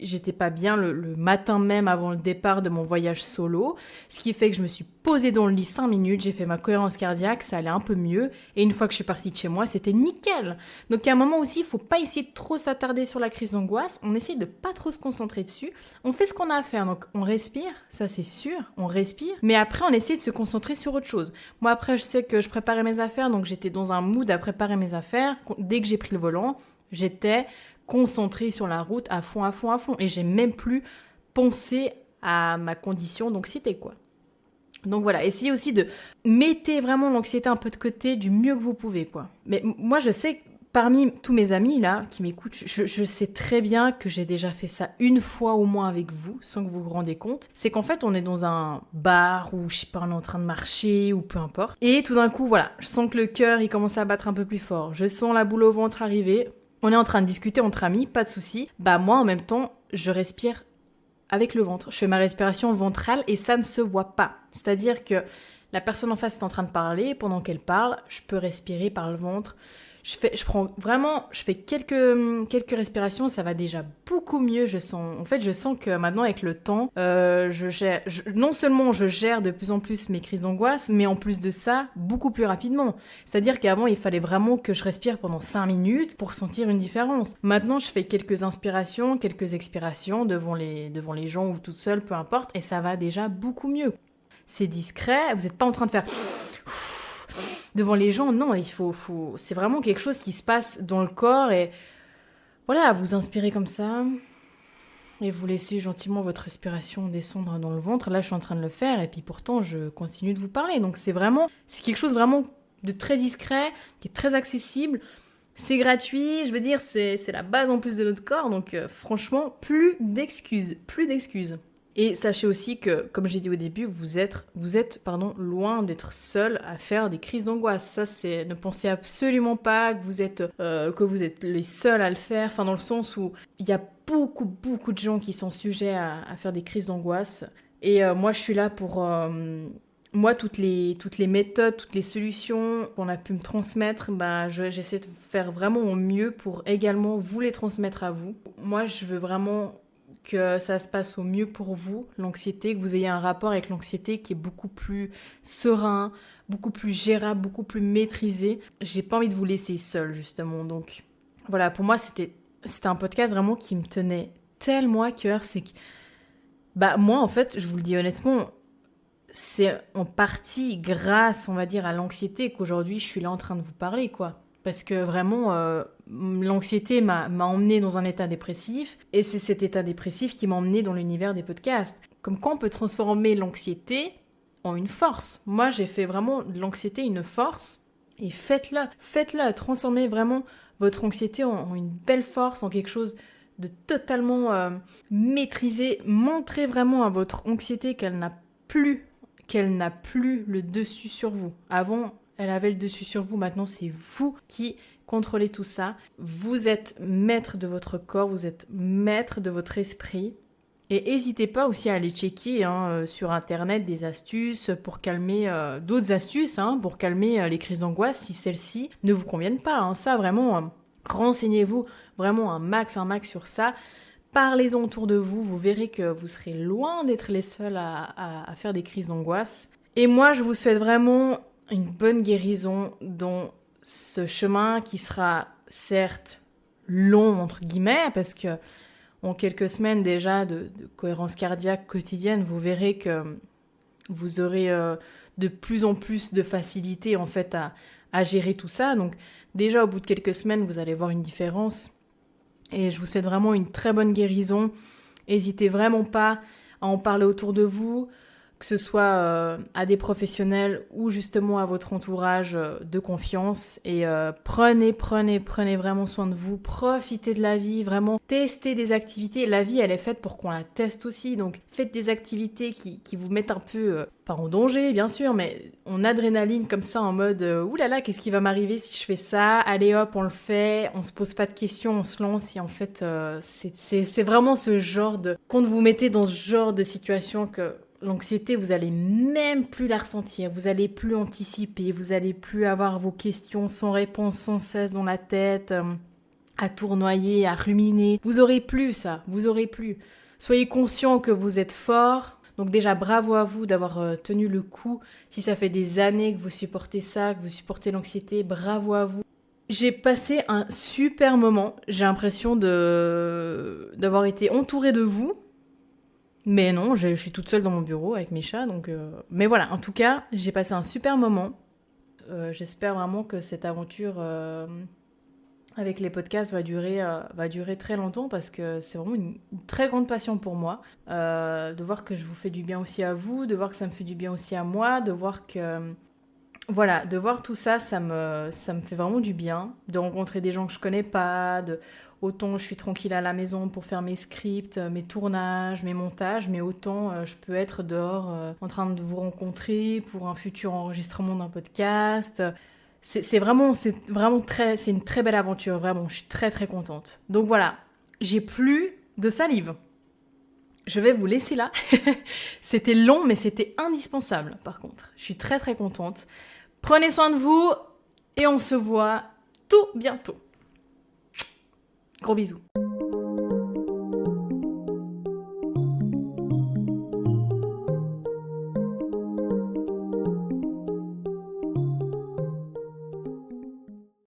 j'étais pas bien le matin même avant le départ de mon voyage solo, ce qui fait que je me suis posée dans le lit 5 minutes, j'ai fait ma cohérence cardiaque, ça allait un peu mieux, et une fois que je suis partie de chez moi, c'était nickel. Donc il y a un moment aussi, il faut pas essayer de trop s'attarder sur la crise d'angoisse, on essaie de pas trop se concentrer dessus, on fait ce qu'on a à faire, donc on respire, ça c'est sûr, on respire, mais après on essaie de se concentrer sur autre chose. Moi après je sais que je préparais mes affaires, donc j'étais dans un mood à préparer mes affaires, dès que j'ai pris le volant, j'étais... concentrée sur la route à fond. Et j'ai même plus pensé à ma condition d'anxiété, quoi. Donc voilà, essayez aussi de mettre vraiment l'anxiété un peu de côté du mieux que vous pouvez, quoi. Mais moi, je sais que parmi tous mes amis, là, qui m'écoutent, je sais très bien que j'ai déjà fait ça une fois au moins avec vous, sans que vous vous rendez compte. C'est qu'en fait, on est dans un bar ou, je sais pas, on est en train de marcher ou peu importe. Et tout d'un coup, voilà, je sens que le cœur, il commence à battre un peu plus fort. Je sens la boule au ventre arriver. On est en train de discuter entre amis, pas de souci. Bah moi, en même temps, je respire avec le ventre. Je fais ma respiration ventrale et ça ne se voit pas. C'est-à-dire que la personne en face est en train de parler, pendant qu'elle parle, je peux respirer par le ventre. Je fais quelques respirations, ça va déjà beaucoup mieux. Je sens que maintenant avec le temps, non seulement je gère de plus en plus mes crises d'angoisse, mais en plus de ça, beaucoup plus rapidement. C'est-à-dire qu'avant, il fallait vraiment que je respire pendant 5 minutes pour sentir une différence. Maintenant, je fais quelques inspirations, quelques expirations devant les gens ou toute seule, peu importe, et ça va déjà beaucoup mieux. C'est discret, vous n'êtes pas en train de faire... devant les gens, non, c'est vraiment quelque chose qui se passe dans le corps et voilà, vous inspirez comme ça et vous laissez gentiment votre respiration descendre dans le ventre. Là, je suis en train de le faire et puis pourtant, je continue de vous parler. Donc, c'est quelque chose vraiment de très discret, qui est très accessible. C'est gratuit, je veux dire, c'est la base en plus de notre corps. Donc, franchement, plus d'excuses. Et sachez aussi que, comme j'ai dit au début, vous êtes loin d'être seul à faire des crises d'angoisse. Ça, ne pensez absolument pas que vous êtes les seuls à le faire. Enfin, dans le sens où il y a beaucoup de gens qui sont sujets à faire des crises d'angoisse. Et moi, je suis là pour... moi, toutes les méthodes, toutes les solutions qu'on a pu me transmettre, j'essaie de faire vraiment au mieux pour également vous les transmettre à vous. Moi, je veux vraiment... que ça se passe au mieux pour vous, l'anxiété, que vous ayez un rapport avec l'anxiété qui est beaucoup plus serein, beaucoup plus gérable, beaucoup plus maîtrisé. J'ai pas envie de vous laisser seul, justement. Donc voilà, pour moi, c'était un podcast vraiment qui me tenait tellement à cœur. C'est que, moi, en fait, je vous le dis honnêtement, c'est en partie grâce, on va dire, à l'anxiété qu'aujourd'hui, je suis là en train de vous parler, quoi. Parce que vraiment, l'anxiété m'a emmenée dans un état dépressif. Et c'est cet état dépressif qui m'a emmenée dans l'univers des podcasts. Comme quoi on peut transformer l'anxiété en une force. Moi, j'ai fait vraiment de l'anxiété une force. Et faites-le. Transformez vraiment votre anxiété en une belle force, en quelque chose de totalement maîtrisé. Montrez vraiment à votre anxiété qu'elle n'a plus le dessus sur vous. Avant, elle avait le dessus sur vous, maintenant c'est vous qui contrôlez tout ça. Vous êtes maître de votre corps, vous êtes maître de votre esprit. Et n'hésitez pas aussi à aller checker sur internet des astuces pour calmer, d'autres astuces pour calmer les crises d'angoisse si celles-ci ne vous conviennent pas. Ça vraiment, renseignez-vous vraiment un max sur ça. Parlez-en autour de vous, vous verrez que vous serez loin d'être les seuls à faire des crises d'angoisse. Et moi je vous souhaite vraiment une bonne guérison dans ce chemin qui sera certes long, entre guillemets, parce que en quelques semaines déjà de cohérence cardiaque quotidienne, vous verrez que vous aurez de plus en plus de facilité en fait à gérer tout ça. Donc déjà au bout de quelques semaines, vous allez voir une différence. Et je vous souhaite vraiment une très bonne guérison. N'hésitez vraiment pas à en parler autour de vous, que ce soit à des professionnels ou justement à votre entourage de confiance. Et prenez vraiment soin de vous, profitez de la vie, vraiment testez des activités. La vie, elle est faite pour qu'on la teste aussi, donc faites des activités qui vous mettent un peu, pas en danger bien sûr, mais en adrénaline comme ça, en mode oulala, qu'est-ce qui va m'arriver si je fais ça? Allez hop, on le fait, on se pose pas de questions, on se lance. Et en fait, c'est vraiment ce genre de... Quand vous mettez dans ce genre de situation que... L'anxiété, vous allez même plus la ressentir, vous allez plus anticiper, vous allez plus avoir vos questions sans réponse sans cesse dans la tête, à tournoyer, à ruminer. Vous aurez plus ça, vous aurez plus. Soyez conscient que vous êtes fort. Donc déjà, bravo à vous d'avoir tenu le coup. Si ça fait des années que vous supportez ça, que vous supportez l'anxiété, bravo à vous. J'ai passé un super moment. J'ai l'impression d'avoir été entourée de vous. Mais non, je suis toute seule dans mon bureau avec mes chats, donc... Mais voilà, en tout cas, j'ai passé un super moment. J'espère vraiment que cette aventure avec les podcasts va durer très longtemps parce que c'est vraiment une très grande passion pour moi. De voir que je vous fais du bien aussi à vous, de voir que ça me fait du bien aussi à moi, de voir que... Voilà, de voir tout ça, ça me fait vraiment du bien. De rencontrer des gens que je connais pas, autant je suis tranquille à la maison pour faire mes scripts, mes tournages, mes montages, mais autant je peux être dehors en train de vous rencontrer pour un futur enregistrement d'un podcast. C'est une très belle aventure, vraiment, je suis très très contente. Donc voilà, j'ai plus de salive. Je vais vous laisser là. C'était long, mais c'était indispensable par contre. Je suis très très contente. Prenez soin de vous et on se voit tout bientôt. Gros bisous.